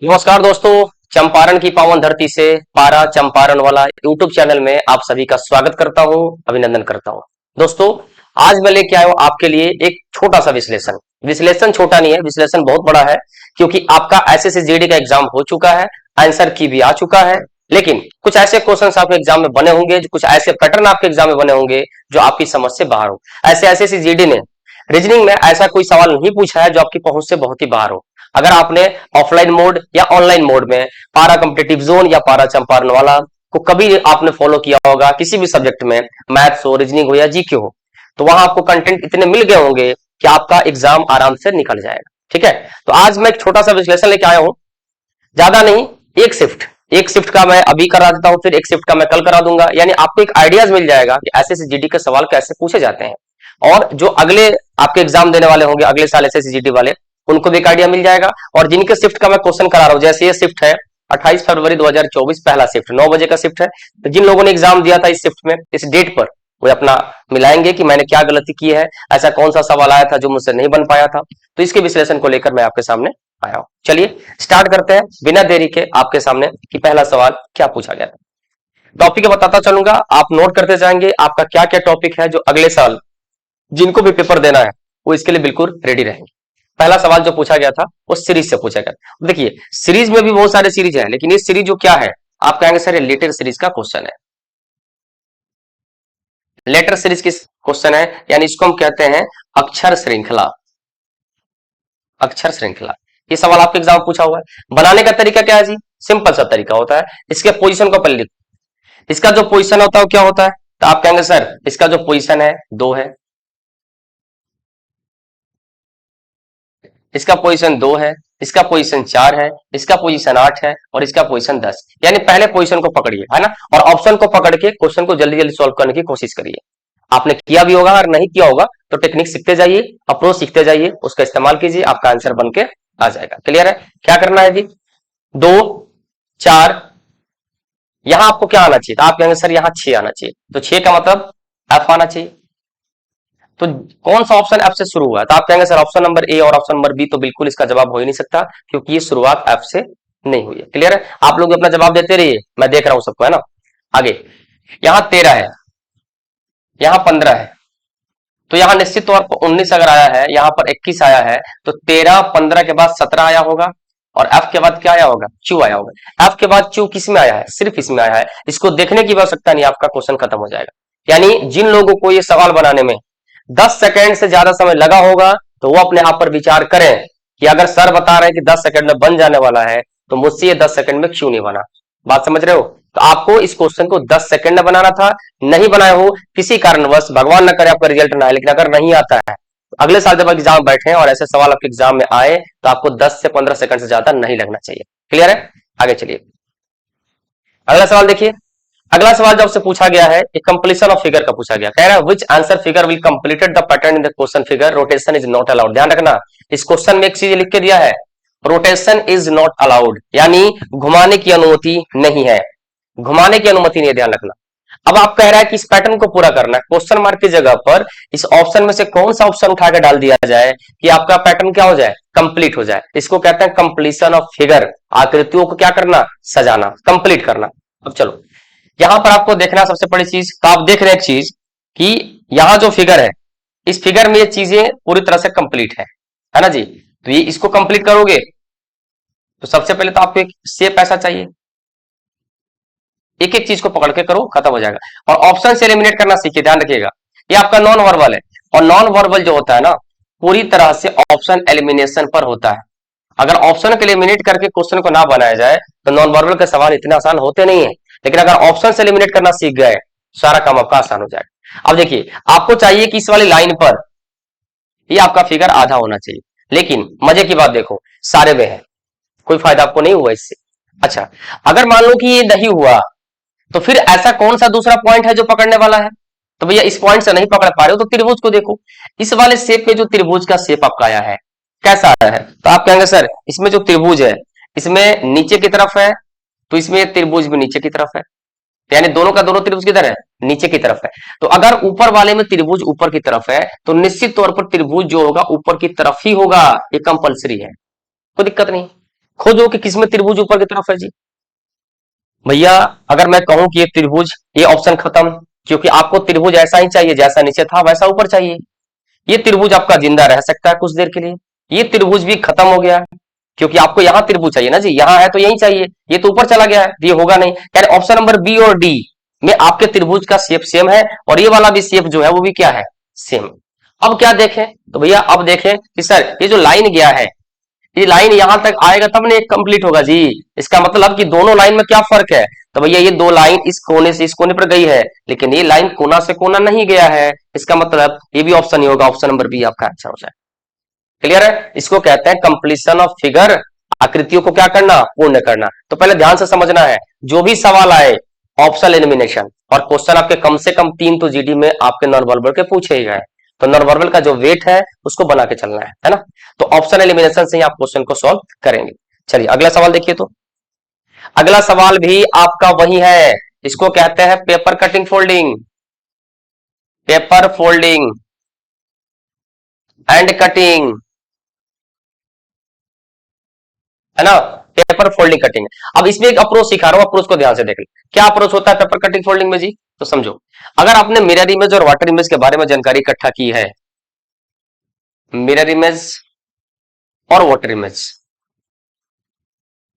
नमस्कार दोस्तों। चंपारण की पावन धरती से पारा चंपारण वाला यूट्यूब चैनल में आप सभी का स्वागत करता हूं, अभिनंदन करता हूं। दोस्तों, आज मैं लेके आया हूं आपके लिए एक छोटा सा विश्लेषण। विश्लेषण छोटा नहीं है, विश्लेषण बहुत बड़ा है, क्योंकि आपका एसएससी जीडी का एग्जाम हो चुका है, आंसर की भी आ चुका है। लेकिन कुछ ऐसे क्वेश्चन आपके एग्जाम में बने होंगे, कुछ ऐसे पैटर्न आपके एग्जाम में बने होंगे जो आपकी समझ से बाहर हो। ऐसे एसएससी जीडी ने रीजनिंग में ऐसा कोई सवाल नहीं पूछा है जो आपकी पहुंच से बहुत ही बाहर हो। अगर आपने ऑफलाइन मोड या ऑनलाइन मोड में पारा कॉम्पिटिटिव जोन या पारा चंपारण वाला को कभी आपने फॉलो किया होगा, किसी भी सब्जेक्ट में, मैथ्स हो, रीजनिंग हो या जीके हो, तो वहां आपको कंटेंट इतने मिल गए होंगे कि आपका एग्जाम आराम से निकल जाएगा। ठीक है, तो आज मैं एक छोटा सा विश्लेषण लेके आया हूं, ज्यादा नहीं, एक शिफ्ट का मैं अभी करा देता हूं, फिर एक शिफ्ट का मैं कल करा दूंगा। यानी आपको एक आइडियाज मिल जाएगा कि एसएससी जीडी के सवाल कैसे पूछे जाते हैं, और जो अगले आपके एग्जाम देने वाले होंगे अगले साल एसएससी जीडी वाले, उनको भी एक आइडिया मिल जाएगा। और जिनके शिफ्ट का मैं क्वेश्चन करा रहा हूं, जैसे ये शिफ्ट है 28 फरवरी 2024, पहला शिफ्ट 9 बजे का शिफ्ट है, तो जिन लोगों ने एग्जाम दिया था इस शिफ्ट में, इस डेट पर, वो अपना मिलाएंगे कि मैंने क्या गलती की है, ऐसा कौन सा सवाल आया था जो मुझसे नहीं बन पाया था। तो इसके विश्लेषण को लेकर मैं आपके सामने आया हूं। चलिए स्टार्ट करते हैं बिना देरी के आपके सामने कि पहला सवाल क्या पूछा गया था। टॉपिक बताता चलूंगा, आप नोट करते जाएंगे आपका क्या क्या टॉपिक है जो अगले साल जिनको भी पेपर देना है वो इसके लिए बिल्कुल रेडी रहेंगे। पहला सवाल जो पूछा गया था वो सीरीज से पूछा गया था। देखिए, सीरीज में भी बहुत सारे सीरीज है, लेकिन ये सीरीज जो क्या है, आप कहेंगे सर ये लेटर सीरीज का क्वेश्चन है। लेटर सीरीज किस क्वेश्चन है, यानी इसको हम कहते हैं अक्षर श्रृंखला। अक्षर श्रृंखला ये सवाल आपके एग्जाम पूछा हुआ है। बनाने का तरीका क्या है जी, सिंपल सा तरीका होता है, इसके पोजीशन को पहले लिखो। इसका जो पोजीशन होता है वो क्या होता है, तो आप कहेंगे सर इसका जो पोजीशन है 2 है, इसका पोजीशन 2 है, इसका पोजीशन 4 है, इसका पोजीशन 8 है और इसका पोजीशन 10। यानी पहले पोजीशन को पकड़िए, है ना, और ऑप्शन को पकड़ के क्वेश्चन को जल्दी जल्दी सॉल्व करने की कोशिश करिए। आपने किया भी होगा, और नहीं किया होगा तो टेक्निक सीखते जाइए, अप्रोच सीखते जाइए, उसका इस्तेमाल कीजिए, आपका आंसर बन के आ जाएगा। क्लियर है, क्या करना है जी, 2 4, यहां आपको क्या आना चाहिए, तो आप कहेंगे सर यहां 6 आना चाहिए, तो 6 का मतलब एफ आना चाहिए। तो कौन सा ऑप्शन एफ से शुरू हुआ है, तो आप कहेंगे सर ऑप्शन नंबर ए और ऑप्शन नंबर बी, तो बिल्कुल इसका जवाब हो ही नहीं सकता, क्योंकि ये शुरुआत एफ से नहीं हुई है। क्लियर है, आप लोग अपना जवाब देते रहिए, मैं देख रहा हूं सबको, है ना। आगे, यहां 13 है, यहां 15 है, तो यहां निश्चित तौर पर 19 अगर आया है, यहां पर 21 आया है, तो 13 15 के बाद 17 आया होगा, और एफ के बाद क्या आया होगा, क्यू आया होगा। एफ के बाद क्यू किस में आया है, सिर्फ इसमें आया है, इसको देखने की आवश्यकता नहीं, आपका क्वेश्चन खत्म हो जाएगा। यानी जिन लोगों को ये सवाल बनाने में 10 सेकंड से ज्यादा समय लगा होगा, तो वो अपने आप पर विचार करें कि अगर सर बता रहे हैं कि 10 सेकंड में बन जाने वाला है, तो मुझसे ये 10 सेकंड में क्यों नहीं बना। बात समझ रहे हो, तो आपको इस क्वेश्चन को 10 सेकंड में बनाना था, नहीं बनाए हो किसी कारणवश, भगवान न करे आपका रिजल्ट ना आए, लेकिन अगर नहीं आता है तो अगले साल जब एग्जाम बैठे और ऐसे सवाल आपके एग्जाम में आए, तो आपको 10 से 15 सेकंड से ज्यादा नहीं लगना चाहिए। क्लियर है, आगे चलिए अगला सवाल देखिए। अगला सवाल जो आपसे पूछा गया है, एक कंप्लीशन ऑफ फिगर का पूछा गया, कह रहा है विच answer figure will completed the pattern in the question figure, rotation is not allowed. ध्यान रखना, इस क्वेश्चन में एक चीज लिख के दिया है, रोटेशन इज नॉट अलाउड, यानी घुमाने की अनुमति नहीं है, घुमाने की अनुमति नहीं है, ध्यान रखना। अब आप कह रहा है कि इस पैटर्न को पूरा करना है, क्वेश्चन मार्क की जगह पर इस ऑप्शन में से कौन सा ऑप्शन उठा के डाल दिया जाए कि आपका पैटर्न क्या हो जाए, कंप्लीट हो जाए। इसको कहते हैं कंप्लीशन ऑफ फिगर, आकृतियों को क्या करना, सजाना, कंप्लीट करना। अब चलो यहां पर आपको देखना सबसे बड़ी चीज, तो आप देख रहे हैं एक चीज कि यहां जो फिगर है, इस फिगर में ये चीजें पूरी तरह से कंप्लीट है ना जी। तो ये इसको कंप्लीट करोगे तो सबसे पहले तो आपको एक शेप ऐसा चाहिए, एक एक चीज को पकड़ के करो, खत्म हो जाएगा। और ऑप्शन से एलिमिनेट करना सीखिए, ध्यान रखिएगा, ये आपका नॉन वर्बल है, और नॉन वर्बल जो होता है ना, पूरी तरह से ऑप्शन एलिमिनेशन पर होता है। अगर ऑप्शन को एलिमिनेट करके क्वेश्चन को ना बनाया जाए तो नॉन वर्बल के सवाल इतने आसान होते नहीं है, लेकिन अगर ऑप्शन से एलिमिनेट करना सीख गए, सारा काम आपका आसान हो जाएगा। अब देखिए, आपको चाहिए कि इस वाली लाइन पर ये आपका फिगर आधा होना चाहिए, लेकिन मजे की बात देखो, सारे में है, कोई फायदा आपको नहीं हुआ इससे। अच्छा, अगर मान लो कि ये नहीं हुआ, तो फिर ऐसा कौन सा दूसरा पॉइंट है जो पकड़ने वाला है, तो भैया इस पॉइंट से नहीं पकड़ पा रहे हो तो त्रिभुज को देखो, इस वाले शेप में जो त्रिभुज का शेप आपका आया है, कैसा आया है, तो आप कहेंगे सर इसमें जो त्रिभुज है, इसमें नीचे की तरफ है, तो इसमें त्रिभुज भी नीचे की तरफ है, यानी दोनों का दोनों त्रिभुज किधर है, नीचे की तरफ है। तो अगर ऊपर वाले में त्रिभुज ऊपर की तरफ है, तो निश्चित तौर पर त्रिभुज जो होगा ऊपर की तरफ ही होगा, ये कंपलसरी है, कोई दिक्कत नहीं। खोजो कि किसमें त्रिभुज ऊपर की तरफ है जी। भैया अगर मैं कहूं कि ये त्रिभुज, ये ऑप्शन खत्म, क्योंकि आपको त्रिभुज ऐसा ही चाहिए जैसा नीचे था वैसा ऊपर चाहिए। ये त्रिभुज आपका जिंदा रह सकता है कुछ देर के लिए, ये त्रिभुज भी खत्म हो गया, क्योंकि आपको यहां त्रिभुज चाहिए ना जी, यहां है तो यही चाहिए, ये तो ऊपर चला गया है, ये होगा नहीं। यानी ऑप्शन नंबर बी और डी में आपके त्रिभुज का शेप सेम है, और ये वाला भी शेप जो है वो भी क्या है, सेम। अब क्या देखें, तो भैया अब देखें कि सर ये जो लाइन गया है, ये लाइन यहां तक आएगा तब ने एक कंप्लीट होगा जी। इसका मतलब कि दोनों लाइन में क्या फर्क है, तो भैया ये दो लाइन इस कोने से इस कोने पर गई है, लेकिन ये लाइन कोना से कोना नहीं गया है, इसका मतलब ये भी ऑप्शन ही होगा, ऑप्शन नंबर बी आपका आंसर हो जाए। क्लियर है, इसको कहते हैं कंप्लीशन ऑफ फिगर, आकृतियों को क्या करना, पूर्ण करना। तो पहले ध्यान से समझना है, जो भी सवाल आए ऑप्शनल एलिमिनेशन, और क्वेश्चन आपके कम से कम 3 तो जीडी में आपके नॉन वर्बल के पूछे ही गए, तो नॉन वर्बल का जो वेट है उसको बना के चलना है ना। तो ऑप्शन एलिमिनेशन से ही आप क्वेश्चन को सॉल्व करेंगे। चलिए अगला सवाल देखिए, तो अगला सवाल भी आपका वही है, इसको कहते हैं paper cutting folding, paper folding and cutting, है ना, पेपर फोल्डिंग कटिंग। अब इसमें एक अप्रोच सिखा रहा हूं, अप्रोच को ध्यान से देख लो, क्या अप्रोच होता है पेपर कटिंग फोल्डिंग में जी। तो समझो, अगर आपने मिरर इमेज और वाटर इमेज के बारे में जानकारी इकट्ठा की है, मिरर इमेज और वाटर इमेज,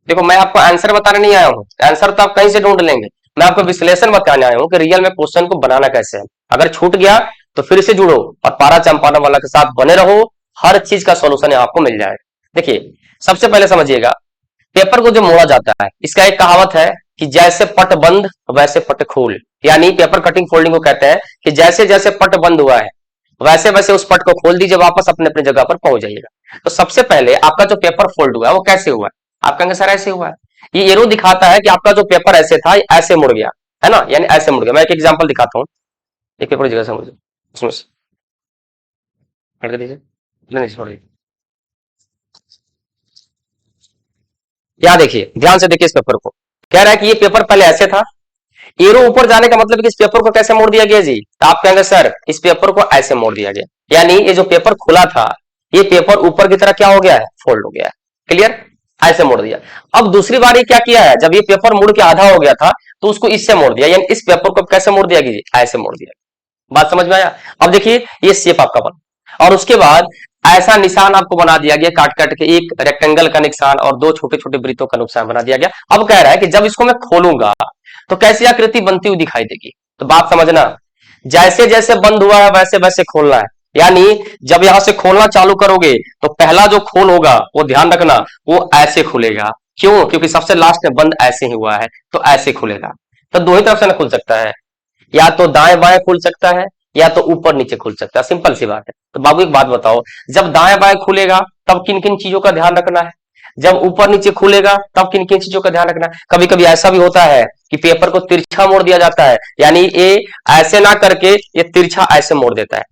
देखो मैं आपको आंसर बताने नहीं आया हूं, आंसर तो आप कहीं से ढूंढ लेंगे, मैं आपको विश्लेषण बताने आया हूं कि रियल में क्वेश्चन को बनाना कैसे है। अगर छूट गया तो फिर से जुड़ो और पारा चंपारण वाला के साथ बने रहो, हर चीज का सोल्यूशन आपको मिल जाएगा। देखिए सबसे पहले समझिएगा, पेपर को जो मोड़ा जाता है, इसका एक कहावत है कि जैसे पट बंद वैसे पट खोल, यानी पेपर कटिंग फोल्डिंग को कहते हैं कि जैसे जैसे पट बंद हुआ है वैसे वैसे उस पट को खोल दीजिए, वापस अपने अपने जगह पर पहुंच जाइएगा। तो सबसे पहले आपका जो पेपर फोल्ड हुआ है वो कैसे हुआ है, आप कहेंगे सर ऐसे हुआ है, ये एरो दिखाता है कि आपका जो पेपर ऐसे था ऐसे मुड़ गया, है ना, यानी ऐसे मुड़ गया। मैं एक एग्जांपल दिखाता हूँ, एक पेपर जगह समझो, उसमें से हट के दीजिए, नहीं छोड़िए, यहाँ देखिए ध्यान से देखिए इस पेपर को, कह रहा है कि ये पेपर पहले ऐसे था, एरो ऊपर जाने का मतलब कि इस पेपर को कैसे मोड़ दिया गया जी, तो आप कहेंगे सर इस पेपर को ऐसे मोड़ दिया गया, यानी ये जो पेपर खुला था ये पेपर ऊपर की तरह क्या हो गया है, फोल्ड हो गया है। क्लियर, ऐसे मोड़ दिया। अब दूसरी बार ये क्या किया है, जब ये पेपर मुड़ के आधा हो गया था तो उसको इससे मोड़ दिया, यानी इस पेपर को कैसे मोड़ दिया गया, ऐसे मोड़ दिया। बात समझ में आया। अब देखिए ये शेप आपका बना, और उसके बाद ऐसा निशान आपको बना दिया गया, काट काट के एक रेक्टेंगल का निशान और दो छोटे छोटे वृत्तों का निशान बना दिया गया। अब कह रहा है कि जब इसको मैं खोलूंगा तो कैसी आकृति बनती हुई दिखाई देगी। तो बात समझना, जैसे जैसे बंद हुआ है वैसे वैसे खोलना है, यानी जब यहां से खोलना चालू करोगे तो पहला जो खोल होगा वो ध्यान रखना वो ऐसे खुलेगा, क्यों, क्योंकि सबसे लास्ट में बंद ऐसे ही हुआ है तो ऐसे खुलेगा। तो दो ही तरफ से ना खुल सकता है, या तो दाएं बाएं खुल सकता है या तो ऊपर नीचे खुल सकता है, सिंपल सी बात है। तो बाबू एक बात बताओ, जब दाएं बाएं खुलेगा तब किन किन चीजों का ध्यान रखना है, जब ऊपर नीचे खुलेगा तब किन किन चीजों का ध्यान रखना है। कभी कभी ऐसा भी होता है कि पेपर को तिरछा मोड़ दिया जाता है, यानी ये ऐसे ना करके ये तिरछा ऐसे मोड़ देता है,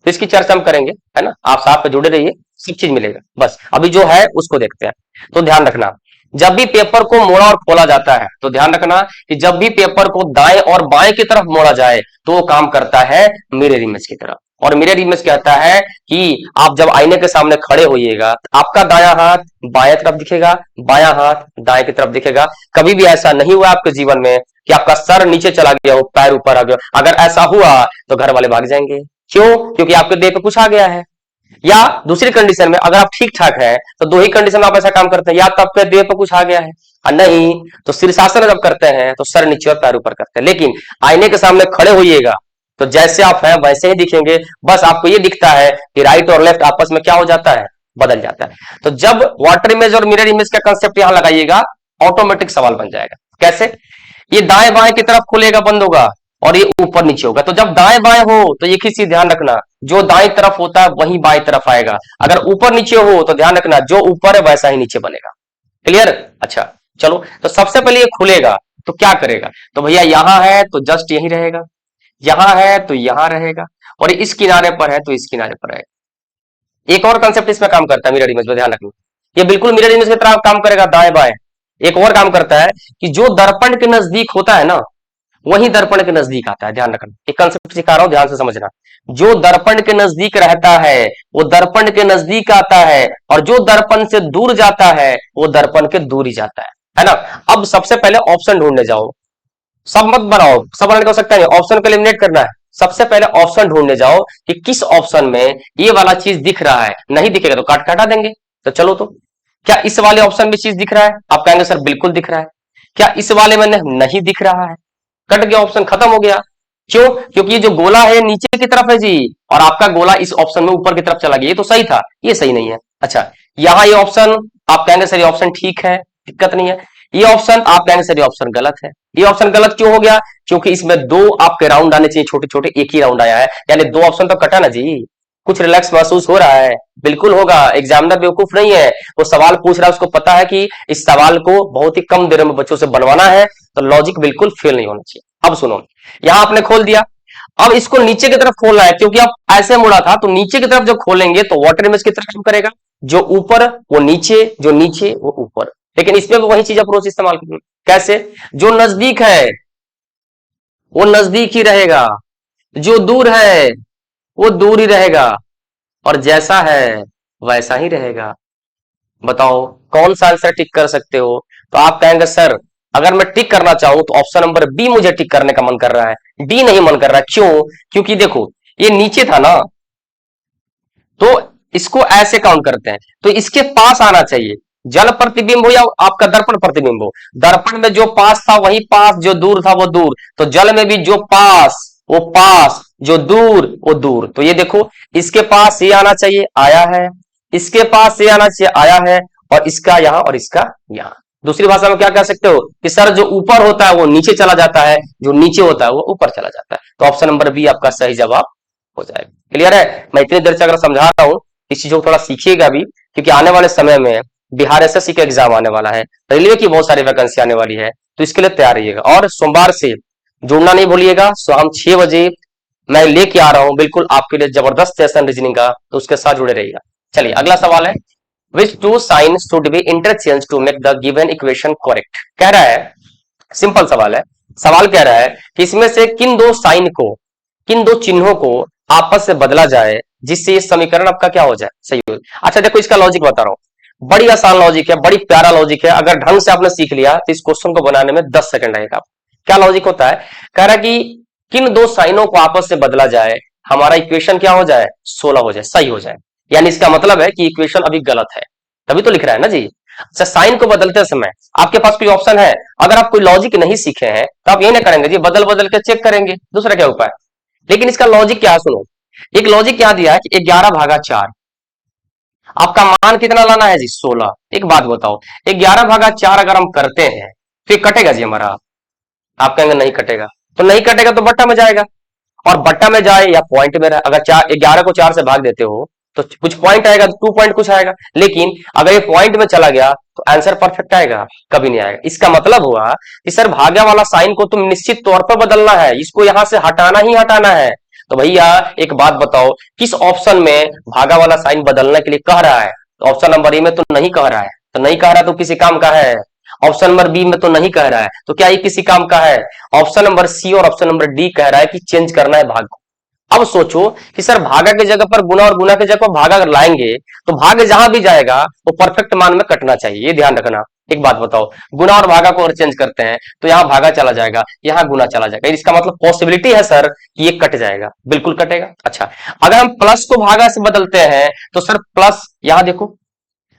तो इसकी चर्चा हम करेंगे, है ना, आप साथ में जुड़े रहिए, सब चीज मिलेगा। बस अभी जो है उसको देखते हैं। तो ध्यान रखना, जब भी पेपर को मोड़ा और खोला जाता है तो ध्यान रखना कि जब भी पेपर को दाएं और बाएं की तरफ मोड़ा जाए तो वो काम करता है मिरर इमेज की तरफ। और मिरर इमेज कहता है कि आप जब आईने के सामने खड़े होइएगा तो आपका दायां हाथ बाएं तरफ दिखेगा, बायां हाथ दाएं की तरफ दिखेगा। कभी भी ऐसा नहीं हुआ आपके जीवन में कि आपका सर नीचे चला गया हो, पैर ऊपर आ गया, अगर ऐसा हुआ तो घर वाले भाग जाएंगे, क्यों, क्योंकि आपके देह पे कुछ आ गया है। या दूसरी कंडीशन में अगर आप ठीक ठाक है तो दो ही कंडीशन में आप ऐसा काम करते हैं, या तो आपके देह पर कुछ आ गया है और नहीं तो शीर्षासन जब करते हैं तो सर नीचे और पैर ऊपर करते हैं। लेकिन आईने के सामने खड़े होइएगा तो जैसे आप हैं वैसे ही दिखेंगे, बस आपको ये दिखता है कि राइट और लेफ्ट आपस में क्या हो जाता है, बदल जाता है। तो जब वाटर इमेज और मिरर इमेज का कंसेप्ट यहां लगाइएगा ऑटोमेटिक सवाल बन जाएगा। कैसे, ये दाएं बाएं की तरफ खुलेगा बंद होगा और ये ऊपर नीचे होगा, तो जब दाएं बाएं हो तो एक ही चीज ध्यान रखना, जो दाएं तरफ होता है वही बाएं तरफ आएगा, अगर ऊपर नीचे हो तो ध्यान रखना जो ऊपर है वैसा ही नीचे बनेगा। क्लियर, अच्छा चलो, तो सबसे पहले ये खुलेगा तो क्या करेगा, तो भैया यहां है तो जस्ट यही रहेगा, यहां है तो यहां रहेगा, और इस किनारे पर है तो इस किनारे पर रहेगा। एक और कंसेप्ट इसमें काम करता है मिरर इमेज में, ध्यान रखना, ये बिल्कुल मिरर इमेज की तरह काम करेगा दाएं बाएं। एक और काम करता है कि जो दर्पण के नजदीक होता है ना वही दर्पण के नजदीक आता है। ध्यान रखना, एक कंसेप्ट सिखा रहा हूं, ध्यान से समझना। जो दर्पण के नजदीक रहता है वो दर्पण के नजदीक आता है, और जो दर्पण से दूर जाता है वो दर्पण के दूर ही जाता है ना। अब सबसे पहले ऑप्शन ढूंढने जाओ, सब मत बनाओ, सब बनाने का हो सकता है, ऑप्शन को एलिमिनेट करना है। सबसे पहले ऑप्शन ढूंढने जाओ कि किस ऑप्शन में ये वाला चीज दिख रहा है। नहीं दिखेगा तो काट काटा देंगे। तो चलो, तो क्या इस वाले ऑप्शन में चीज दिख रहा है? आप कहेंगे सर बिल्कुल दिख रहा है। क्या इस वाले में नहीं दिख रहा है? कट गया, ऑप्शन खत्म हो गया। क्यों? क्योंकि ये जो गोला है नीचे की तरफ है जी, और आपका गोला इस ऑप्शन में ऊपर की तरफ चला गया। ये तो सही था, ये सही नहीं है। अच्छा, यहां ये ऑप्शन, आप कहेंगे सर ये ऑप्शन ठीक है, दिक्कत नहीं है। ये ऑप्शन, आप कहेंगे सर ये ऑप्शन गलत है। ये ऑप्शन गलत क्यों हो गया? क्योंकि इसमें दो आपके राउंड आने चाहिए छोटे छोटे, एक ही राउंड आया है, यानी दो ऑप्शन तो कटा ना जी। कुछ रिलैक्स महसूस हो रहा है? बिल्कुल होगा। एग्जामिनर बेवकूफ नहीं है, वो सवाल पूछ रहा है, उसको पता है कि इस सवाल को बहुत ही कम देर में बच्चों से बनवाना है, तो लॉजिक बिल्कुल फेल नहीं होना चाहिए। अब सुनो, यहां आपने खोल दिया, अब इसको नीचे की तरफ खोलना है, क्योंकि आप ऐसे मुड़ा था, तो नीचे की तरफ जब खोलेंगे तो वाटर इमेज की तरफ काम करेगा। जो ऊपर वो नीचे, जो नीचे वो ऊपर। लेकिन इसमें भी वही चीज अप्रोच इस्तेमाल करना। कैसे? जो नजदीक है वो नजदीक ही रहेगा, जो दूर है वो दूर ही रहेगा, और जैसा है वैसा ही रहेगा। बताओ कौन सा आंसर टिक कर सकते हो? तो आप कहेंगे सर अगर मैं टिक करना चाहूं तो ऑप्शन नंबर बी मुझे टिक करने का मन कर रहा है, डी नहीं मन कर रहा। क्यों? क्योंकि देखो ये नीचे था ना, तो इसको ऐसे काउंट करते हैं, तो इसके पास आना चाहिए। जल प्रतिबिंब हो या आपका दर्पण प्रतिबिंब हो, दर्पण में जो पास था वही पास, जो दूर था वो दूर। तो जल में भी जो पास वो पास, जो दूर वो दूर। तो ये देखो, इसके पास ये आना चाहिए, आया है, इसके पास ये आना चाहिए, आया है, और इसका यहां और इसका यहां। दूसरी भाषा में क्या कह सकते हो कि सर जो ऊपर होता है वो नीचे चला जाता है, जो नीचे होता है वो ऊपर चला जाता है। तो ऑप्शन नंबर बी आपका सही जवाब हो जाएगा। क्लियर है? मैं इतनी देर से अगर समझा रहा हूं, इस चीजों को थोड़ा सीखिएगा भी, क्योंकि आने वाले समय में बिहार एसएससी का एग्जाम आने वाला है, रेलवे की बहुत सारी वैकेंसी आने वाली है, तो इसके लिए तैयार रहिएगा। और सोमवार से जुड़ना नहीं भूलिएगा, शाम 6 बजे मैं लेके आ रहा हूं बिल्कुल आपके लिए जबरदस्त सेशन रीजनिंग का, तो उसके साथ जुड़े रहिएगा। चलिए अगला सवाल है, which two sign should be interchange to make the given equation correct. कह रहा है, सिंपल सवाल है, सवाल कह रहा है कि इसमें से किन दो साइन को, किन दो चिन्हों को आपस से बदला जाए जिससे ये समीकरण आपका क्या हो जाए, सही हो। अच्छा देखो, इसका लॉजिक बता रहा हूं, बड़ी आसान लॉजिक है, बड़ी प्यारा लॉजिक है। अगर ढंग से आपने सीख लिया तो इस क्वेश्चन को बनाने में 10 सेकंड लगेगा। क्या लॉजिक होता है? कह रहा है कि किन दो साइनों को आपस से बदला जाए, हमारा इक्वेशन क्या हो जाए, 16 हो जाए, सही हो जाए। यानी इसका मतलब है कि इक्वेशन अभी गलत है, तभी तो लिख रहा है ना जी। अच्छा, साइन को बदलते समय आपके पास कोई ऑप्शन है? अगर आप कोई लॉजिक नहीं सीखे हैं तो आप ये ना करेंगे जी, बदल बदल के चेक करेंगे, दूसरा क्या उपाय। लेकिन इसका लॉजिक क्या है, सुनो। एक लॉजिक क्या दिया है कि 11/4, आपका मान कितना लाना है जी, 16। एक बात बताओ, 11/4 अगर हम करते हैं तो ये कटेगा जी हमारा? आप कहेंगे नहीं कटेगा, तो नहीं कटेगा तो बट्टा में जाएगा, और बट्टा में जाए या पॉइंट में रहे। अगर 11 को 4 से भाग देते हो तो कुछ पॉइंट आएगा, 2 पॉइंट कुछ आएगा। लेकिन अगर ये पॉइंट में चला गया तो आंसर परफेक्ट आएगा, कभी नहीं आएगा। इसका मतलब हुआ कि सर भाग्य वाला साइन को तुम निश्चित तौर पर बदलना है, इसको यहां से हटाना ही हटाना है। तो भैया एक बात बताओ, किस ऑप्शन में भागा वाला साइन बदलने के लिए कह रहा है? तो ऑप्शन नंबर ए में तो नहीं कह रहा है, तो नहीं कह रहा है तो किसी काम का है। ऑप्शन नंबर बी में तो नहीं कह रहा है, तो क्या ये किसी काम का है? ऑप्शन नंबर सी और ऑप्शन नंबर डी कह रहा है कि चेंज करना है भाग को। अब सोचो कि सर भागा की जगह पर गुना और गुना की जगह पर भागा अगर लाएंगे तो भाग जहां भी जाएगा वो परफेक्ट मान में कटना चाहिए, ये ध्यान रखना। एक बात बताओ, गुना और भागा को अगर चेंज करते हैं तो यहाँ भागा चला जाएगा, यहाँ गुना चला जाएगा, इसका मतलब पॉसिबिलिटी है सर कि ये कट जाएगा, बिल्कुल कटेगा। अच्छा, अगर हम प्लस को भागा से बदलते हैं तो सर प्लस, यहां देखो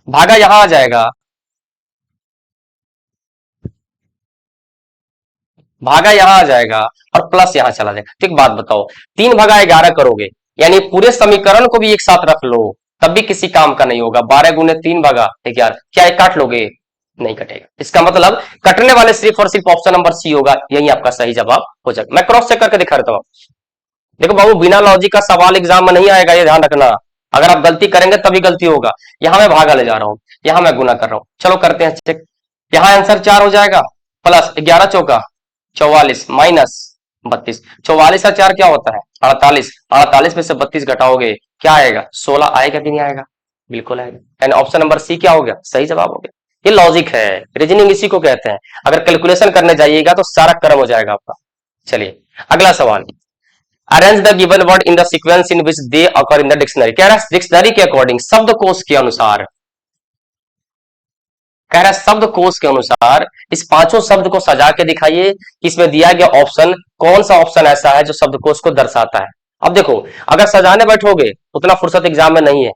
भागा यहां आ जाएगा, भागा यहां आ जाएगा, और प्लस यहां चला जाएगा। तो एक बात बताओ, 3/11 करोगे यानी पूरे समीकरण को भी एक साथ रख लो तब भी किसी काम का नहीं होगा। 12 × 3/11, क्या एक काट लोगे? नहीं कटेगा। इसका मतलब कटने वाले सिर्फ और सिर्फ ऑप्शन नंबर सी होगा, यही आपका सही जवाब हो जाएगा। मैं क्रॉस चेक करके दिखा देता हूं। देखो बाबू, बिना लॉजिक का सवाल एग्जाम में नहीं आएगा, ये ध्यान रखना। अगर आप गलती करेंगे तभी गलती होगा। यहां मैं भागा ले जा रहा हूं, यहां मैं गुना कर रहा हूं, चलो करते हैं चेक। यहां आंसर 4 हो जाएगा, प्लस 11 चौका 44 माइनस 32, 44 का 4 क्या होता है, 48, 48 में से 32 घटाओगे क्या आएगा, 16 आएगा कि नहीं आएगा? बिल्कुल आएगा। यानी ऑप्शन नंबर सी क्या हो गया, सही जवाब हो गया। ये लॉजिक है, रीजनिंग इसी को कहते हैं। अगर कैलकुलेशन करने जाइएगा तो सारा कर्म हो जाएगा आपका। चलिए अगला सवाल, arrange the given word in the sequence in which they occur in the dictionary. कह रहा है डिक्शनरी के अकॉर्डिंग, शब्दकोश के अनुसार, कह रहा है शब्दकोश के अनुसार इस पांचों शब्द को सजा के दिखाइए कि इसमें दिया गया ऑप्शन कौन सा ऑप्शन ऐसा है जो शब्दकोश को दर्शाता है। अब देखो, अगर सजाने बैठोगे उतना फुर्सत एग्जाम में नहीं है,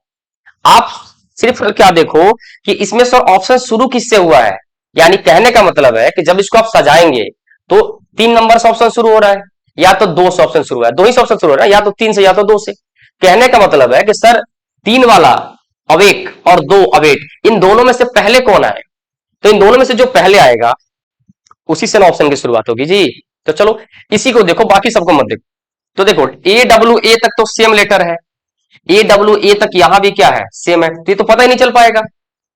आप सिर्फ क्या देखो कि इसमें सर ऑप्शन शुरू किससे हुआ है। यानी कहने का मतलब है कि जब इसको आप सजाएंगे तो 3 नंबर से ऑप्शन शुरू हो रहा है, या तो 2 से ऑप्शन शुरू हो रहा है, 2 ही से ऑप्शन शुरू हो रहा है, या तो 3 से या तो 2 से। कहने का मतलब है कि सर 3 वाला अवेक और 2 अवेक, इन दोनों में से पहले कौन आए, तो इन दोनों में से जो पहले आएगा उसी से ना ऑप्शन की शुरुआत होगी जी। तो चलो इसी को देखो, बाकी सबको मत देखो। तो देखो ए डब्ल्यू ए तक तो सेम लेटर है, ए डब्ल्यू ए तक यहां भी क्या है, सेम है, तो ये तो पता ही नहीं चल पाएगा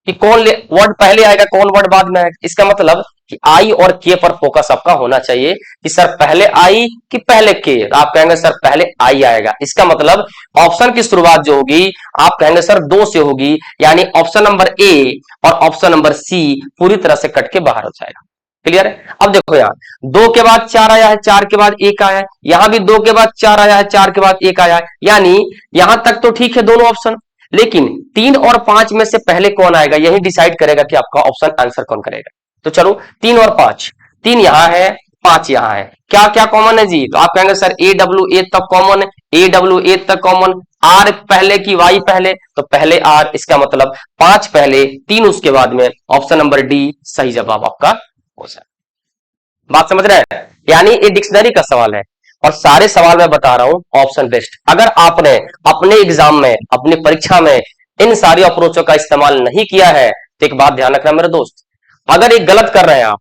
कि कौन वर्ड पहले आएगा कौन वर्ड बाद में आएगा। इसका मतलब कि आई और के पर फोकस आपका होना चाहिए कि सर पहले आई कि पहले के। तो आप कहेंगे सर पहले आई आएगा, इसका मतलब ऑप्शन की शुरुआत जो होगी आप कहेंगे सर 2 से होगी, यानी ऑप्शन नंबर ए और ऑप्शन नंबर सी पूरी तरह से कट के बाहर हो जाएगा। क्लियर है। अब देखो यहाँ 2 के बाद 4 आया है, 4 के बाद 1 आया है, यहां भी 2 के बाद 4 आया है, 4 के बाद 1 आया है, यानी यहां तक तो ठीक है दोनों ऑप्शन, लेकिन 3 और 5 में से पहले कौन आएगा यही डिसाइड करेगा कि आपका ऑप्शन आंसर कौन करेगा। तो चलो 3 और 5, 3 यहां है 5 यहां है, क्या क्या कॉमन है जी, तो आप कहेंगे सर ए डब्ल्यू ए तक कॉमन है, ए डब्ल्यू ए तक कॉमन, आर पहले की वाई पहले, तो पहले आर, इसका मतलब 5 पहले 3 उसके बाद में, ऑप्शन नंबर डी सही जवाब आपका हो जाए। बात समझ रहे हैं, यानी ये डिक्शनरी का सवाल है और सारे सवाल मैं बता रहा हूं ऑप्शन बेस्ड। अगर आपने अपने एग्जाम में अपनी परीक्षा में इन सारी अप्रोचों का इस्तेमाल नहीं किया है तो एक बात ध्यान रखना मेरे दोस्त, अगर ये गलत कर रहे हैं आप,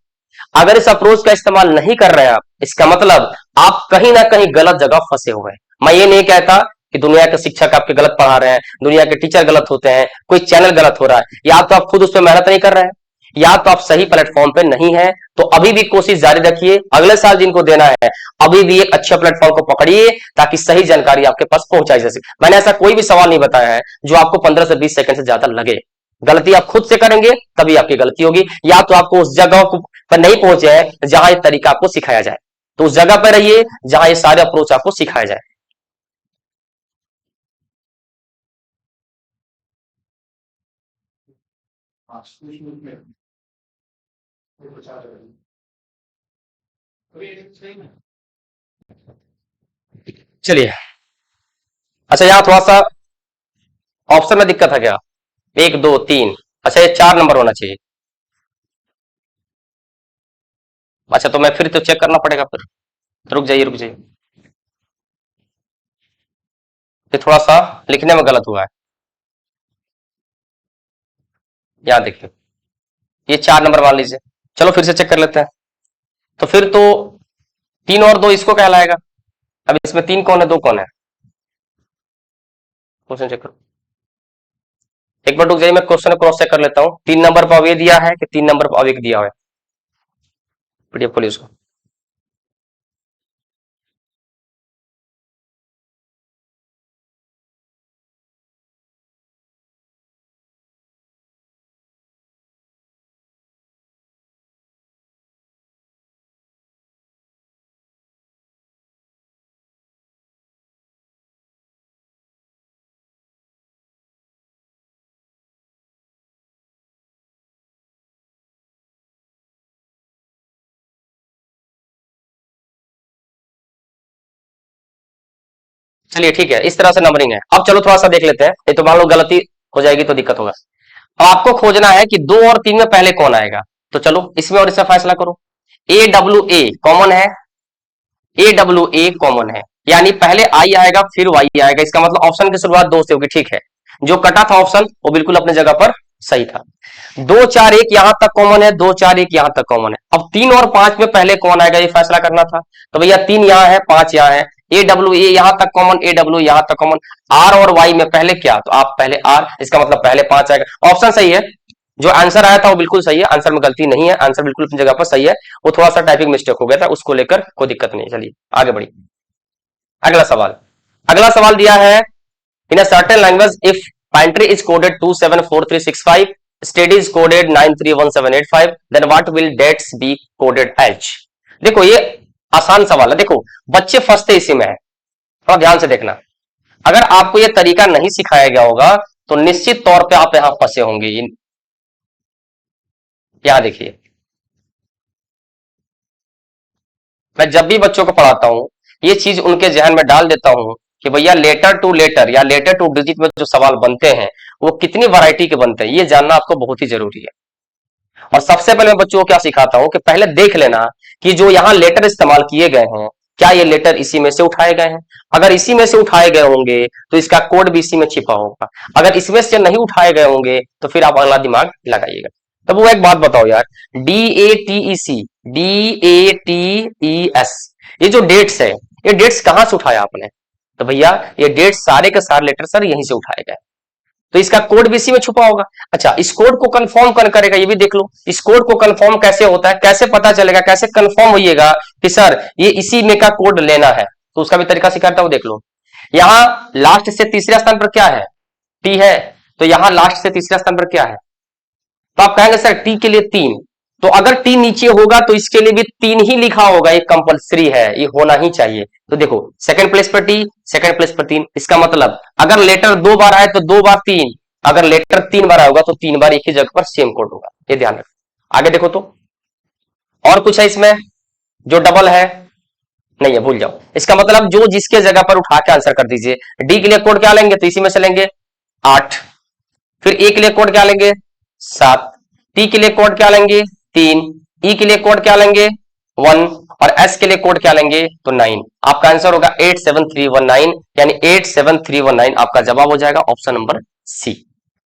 अगर इस अप्रोच का इस्तेमाल नहीं कर रहे हैं आप, इसका मतलब आप कहीं ना कहीं गलत जगह फंसे हुए हैं। मैं ये नहीं कहता कि दुनिया के शिक्षक आपके गलत पढ़ा रहे हैं, दुनिया के टीचर गलत होते हैं, कोई चैनल गलत हो रहा है, या तो आप खुद उस पर मेहनत नहीं कर रहे हैं, या तो आप सही प्लेटफॉर्म पे नहीं है, तो अभी भी कोशिश जारी रखिए। अगले साल जिनको देना है अभी भी एक अच्छे प्लेटफॉर्म को पकड़िए ताकि सही जानकारी आपके पास पहुंचाई जा सके। मैंने ऐसा कोई भी सवाल नहीं बताया है जो आपको 15 से 20 सेकंड से ज्यादा लगे। गलती आप खुद से करेंगे तभी आपकी गलती होगी, या तो आपको उस जगह पर नहीं पहुंचे हैं जहां ये तरीका आपको सिखाया जाए, तो उस जगह पर रहिए जहां ये सारे अप्रोच आपको सिखाया जाए। चलिए अच्छा, यहां थोड़ा सा ऑप्शन में दिक्कत है क्या, 1 2 3, अच्छा ये 4 नंबर होना चाहिए। अच्छा तो मैं फिर तो चेक करना पड़ेगा, फिर रुक जाइए रुक जाइए, ये थोड़ा सा लिखने में गलत हुआ है। यहाँ देखिए ये 4 नंबर मान लीजिए, चलो फिर से चेक कर लेते हैं। तो फिर तो 3 और 2 इसको कहलाएगा। अब इसमें 3 कौन है 2 कौन है, क्वेश्चन चेक करो, एक बार रुक जाइए मैं क्वेश्चन क्रॉस चेक कर लेता हूँ। 3 नंबर पर अवयव दिया है कि 3 नंबर पर अवयव दिया हुआ है, पीडीएफ खोलिए उसको। चलिए ठीक है, इस तरह से नंबरिंग है। अब चलो थोड़ा सा देख लेते हैं, ये तो मान लो गलती हो जाएगी तो दिक्कत होगा। अब आपको खोजना है कि 2 और 3 में पहले कौन आएगा, तो चलो इसमें और इसमें फैसला करो। ए डब्ल्यू ए कॉमन है, ए डब्ल्यू ए कॉमन है, यानी पहले आई आएगा फिर वाई आएगा, इसका मतलब ऑप्शन की शुरुआत 2 से होगी। ठीक है, जो कटा था ऑप्शन वो बिल्कुल अपने जगह पर सही था। 2 4 1 यहां तक कॉमन है, 2 4 1 यहां तक कॉमन है। अब 3 और 5 में पहले कौन आएगा ये फैसला करना था, तो भैया 3 यहां है 5 यहां है, ए डब्ल्यू ए यहां तक कॉमन, ए डब्ल्यू यहां तक कॉमन, आर और वाई में पहले क्या, तो आप पहले आर, इसका मतलब पहले 5 आएगा। ऑप्शन सही है, जो आंसर आया था वो बिल्कुल सही है, आंसर में गलती नहीं है, आंसर बिल्कुल अपनी जगह पर सही है। वो थोड़ा सा टाइपिंग मिस्टेक हो गया था, उसको लेकर कोई दिक्कत नहीं। चलिए आगे बढ़िए, अगला सवाल। अगला सवाल दिया है, in a certain language if pantry is coded 274365, steady is coded 931785, then what will dates be coded as. देखो ये आसान सवाल है, देखो बच्चे फंसते इसी में है, थोड़ा ध्यान से देखना। अगर आपको यह तरीका नहीं सिखाया गया होगा तो निश्चित तौर पे आप यहां फंसे होंगे। यहां देखिए, मैं जब भी बच्चों को पढ़ाता हूं ये चीज उनके जहन में डाल देता हूं कि भैया लेटर टू लेटर या लेटर टू डिजिट में जो सवाल बनते हैं वो कितनी वैरायटी के बनते हैं, ये जानना आपको बहुत ही जरूरी है। और सबसे पहले मैं बच्चों को क्या सिखाता हूं कि पहले देख लेना कि जो यहां लेटर इस्तेमाल किए गए हैं क्या ये लेटर इसी में से उठाए गए हैं। अगर इसी में से उठाए गए होंगे तो इसका कोड भी इसी में छिपा होगा, अगर इसमें से नहीं उठाए गए होंगे तो फिर आप अगला दिमाग लगाइएगा। तब वो एक बात बताओ यार, DATEC, DATES, ये जो डेट्स है ये डेट्स कहां से उठाया आपने? तो भैया ये डेट्स सारे के सारे लेटर सर यहीं से उठाए गए, तो इसका कोड भी इसी में छुपा होगा। अच्छा, इस कोड को कंफर्म कौन करेगा ये भी देख लो, इस कोड को कंफर्म कैसे होता है, कैसे पता चलेगा, कैसे कंफर्म होइएगा कि सर ये इसी में का कोड लेना है, तो उसका भी तरीका सिखाता हूं, देख लो। यहां लास्ट से तीसरे स्थान पर क्या है? टी है, तो यहां लास्ट से तीसरे स्थान पर क्या है? तो आप कहेंगे सर टी के लिए 3, तो अगर टी नीचे होगा तो इसके लिए भी 3 ही लिखा होगा, ये कंपलसरी है, ये होना ही चाहिए। तो देखो सेकंड प्लेस पर टी, सेकंड प्लेस पर 3, इसका मतलब अगर लेटर 2 बार आए तो 2 बार 3, अगर लेटर 3 बार आएगा तो 3 बार एक ही जगह पर सेम कोड होगा, ये ध्यान रखो। आगे देखो तो और कुछ है इसमें जो डबल है? नहीं है, भूल जाओ। इसका मतलब जो जिसके जगह पर उठा के आंसर कर दीजिए। डी के लिए कोड क्या लेंगे? तो इसी में से लेंगे 8, फिर ए के लिए कोड क्या लेंगे? 7, टी के लिए कोड क्या लेंगे? 3, ई के लिए कोड क्या लेंगे? 1, और एस के लिए कोड क्या लेंगे? तो 9। आपका आंसर होगा 87319, यानी 87319 आपका जवाब हो जाएगा ऑप्शन नंबर सी।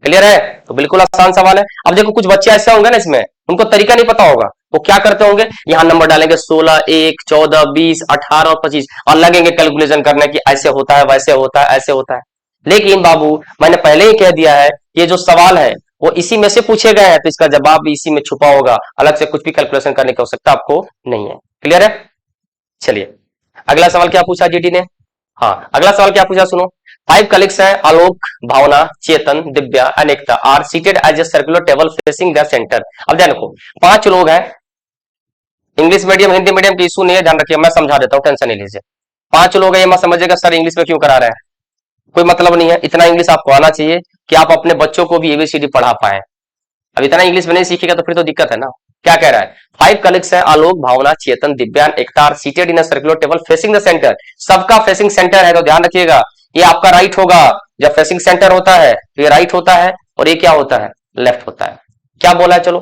क्लियर है? तो बिल्कुल आसान सवाल है। अब देखो कुछ बच्चे ऐसे होंगे ना इसमें उनको तरीका नहीं पता होगा, वो क्या करते होंगे, यहां नंबर डालेंगे 16, 1, 14, 20, 18 और 25 और लगेंगे कैलकुलेशन करने की ऐसे होता है, वैसे होता है, ऐसे होता है। लेकिन बाबू मैंने पहले ही कह दिया है ये जो सवाल है वो इसी में से पूछे गए हैं, तो इसका जवाब भी इसी में छुपा होगा, अलग से कुछ भी कैलकुलेशन करने की आवश्यकता आपको नहीं है। क्लियर है? चलिए अगला सवाल क्या पूछा जीडी ने? हाँ, अगला सवाल क्या पूछा सुनो। 5 कलीग्स है, आलोक, Bhavna, Chetan, Divya, Anekta are seated as a circular table facing the centre. अब ध्यान रखो 5 लोग हैं, इंग्लिश मीडियम हिंदी मीडियम की इशू नहीं है, ध्यान रखिए, मैं समझा देता हूं, टेंशन नहीं लीजिए। 5 लोग हैं, ये मत समझिएगा सर इंग्लिश में क्यों करा रहे हैं, कोई मतलब नहीं है, इतना इंग्लिश आपको आना चाहिए कि आप अपने बच्चों को भी एबीसीडी पढ़ा पाए। अब इतना इंग्लिश में नहीं सीखेगा तो फिर तो दिक्कत है ना। क्या कह रहा है? 5 कलीग्स है, आलोक, Bhavna, Chetan, Divyang, Ekta are seated in a circular table facing the centre. सबका फेसिंग सेंटर है, तो ध्यान रखिएगा ये आपका राइट होगा। जब फेसिंग सेंटर होता है तो ये राइट होता है और ये क्या होता है? लेफ्ट होता है। क्या बोला है? चलो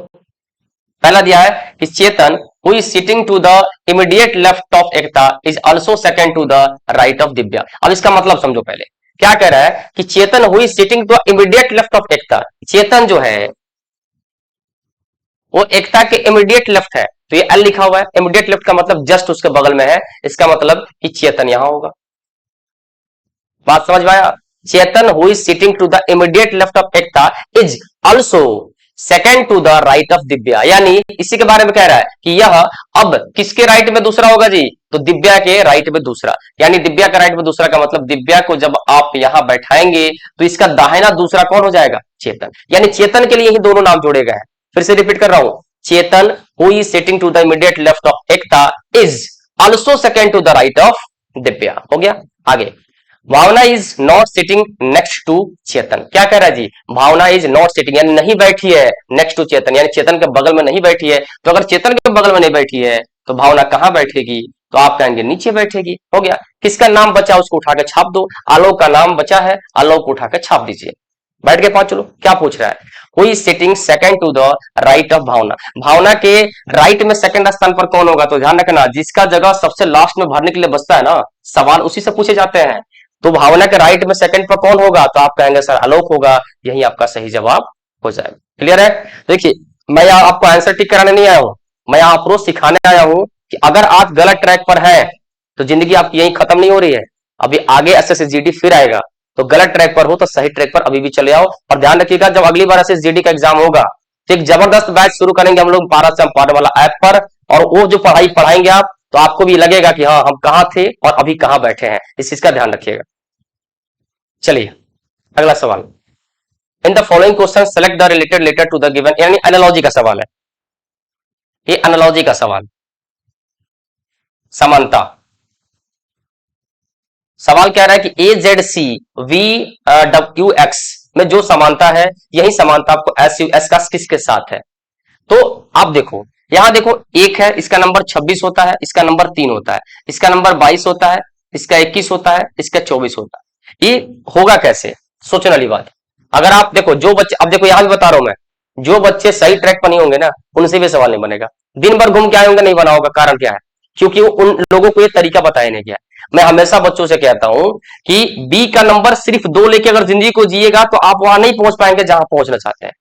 पहला दिया है कि Chetan who is sitting to the immediate left of Ekta is also second to the right of Divya. अब इसका मतलब समझो पहले, क्या कह रहा है कि Chetan who is sitting to immediate left of Ekta, Chetan जो है वो एकता के इमीडिएट लेफ्ट है, तो ये एल लिखा हुआ है, इमीडिएट लेफ्ट का मतलब जस्ट उसके बगल में है, इसका मतलब कि चेतन यहां होगा। बात समझ में आया? Chetan who is sitting to the immediate left of Ekta is also second to the right of Divya, यानी इसी के बारे में कह रहा है कि यह अब किसके राइट में दूसरा होगा जी? तो दिव्या के राइट में दूसरा, यानी दिव्या का राइट में दूसरा का मतलब दिव्या को जब आप यहां बैठाएंगे तो इसका दाहिना दूसरा कौन हो जाएगा? चेतन, यानी चेतन के लिए ही दोनों नाम जोड़े गए हैं। फिर से रिपीट कर रहा हूं, Chetan who is sitting to the immediate left of Ekta is also second to the right of Divya. हो गया? आगे Bhavna is not sitting next to Chetan. क्या कह रहा है जी? भावना इज नॉट सिटिंग यानी नहीं बैठी है नेक्स्ट टू चेतन, यानी चेतन के बगल में नहीं बैठी है। तो अगर चेतन के बगल में नहीं बैठी है तो भावना कहां बैठेगी? तो आप कहेंगे नीचे बैठेगी। हो गया? किसका नाम बचा उसको उठा के छाप दो, आलोक का नाम बचा है, आलोक को उठा के छाप दीजिए। बैठ के 5 लोग क्या पूछ रहा है? Who is sitting second to the right of Bhavna, Bhavna के राइट में सेकंड स्थान पर कौन होगा? तो ध्यान रखना जिसका जगह सबसे लास्ट में भरने के लिए बचता है ना सवाल उसी से पूछे जाते हैं। तो भावना के राइट में सेकंड पर कौन होगा? तो आप कहेंगे सर आलोक होगा, यही आपका सही जवाब हो जाएगा। क्लियर है? देखिए मैं यहाँ आपको आंसर टिक कराने नहीं आया हूं, मैं यहाँ आपको सिखाने आया हूं कि अगर आप गलत ट्रैक पर हैं तो जिंदगी आपकी यही खत्म नहीं हो रही है, अभी आगे एसएसजीडी फिर आएगा, तो गलत ट्रैक पर हो तो सही ट्रैक पर अभी भी चले आओ। और ध्यान रखिएगा जब अगली बार एसएसजीडी का एग्जाम होगा तो एक जबरदस्त बैच शुरू करेंगे हम लोग पारा चंपारण वाला ऐप पर, और वो जो पढ़ाई पढ़ाएंगे आप तो आपको भी लगेगा कि हाँ हम कहां थे और अभी कहां बैठे हैं, इस चीज का ध्यान रखिएगा। चलिए अगला सवाल, in the following question select the related letter to the given, यानी एनालॉजी का सवाल है, ये एनालॉजी का सवाल। समानता। सवाल कह रहा है कि A Z C V W X में जो समानता है, यही समानता आपको एस यू एस का किसके साथ है। तो आप देखो, यहां देखो एक है, इसका नंबर 26 होता है, इसका नंबर 3 होता है, इसका नंबर 22 होता है, इसका 21 होता है, इसका 24 होता है। ये होगा कैसे, सोचने वाली बात। अगर आप देखो जो बच्चे, अब देखो यहां भी बता रहा हूं मैं, जो बच्चे सही ट्रैक पर नहीं होंगे ना, उनसे भी सवाल नहीं बनेगा। दिन भर घूम के आए होंगे, नहीं बना होगा। कारण क्या है, क्योंकि वो उन लोगों को ये तरीका बताया नहीं गया। मैं हमेशा बच्चों से कहता हूं कि बी का नंबर सिर्फ 2 लेके अगर जिंदगी को जिएगा तो आप वहां नहीं पहुंच पाएंगे जहां पहुंचना चाहते हैं।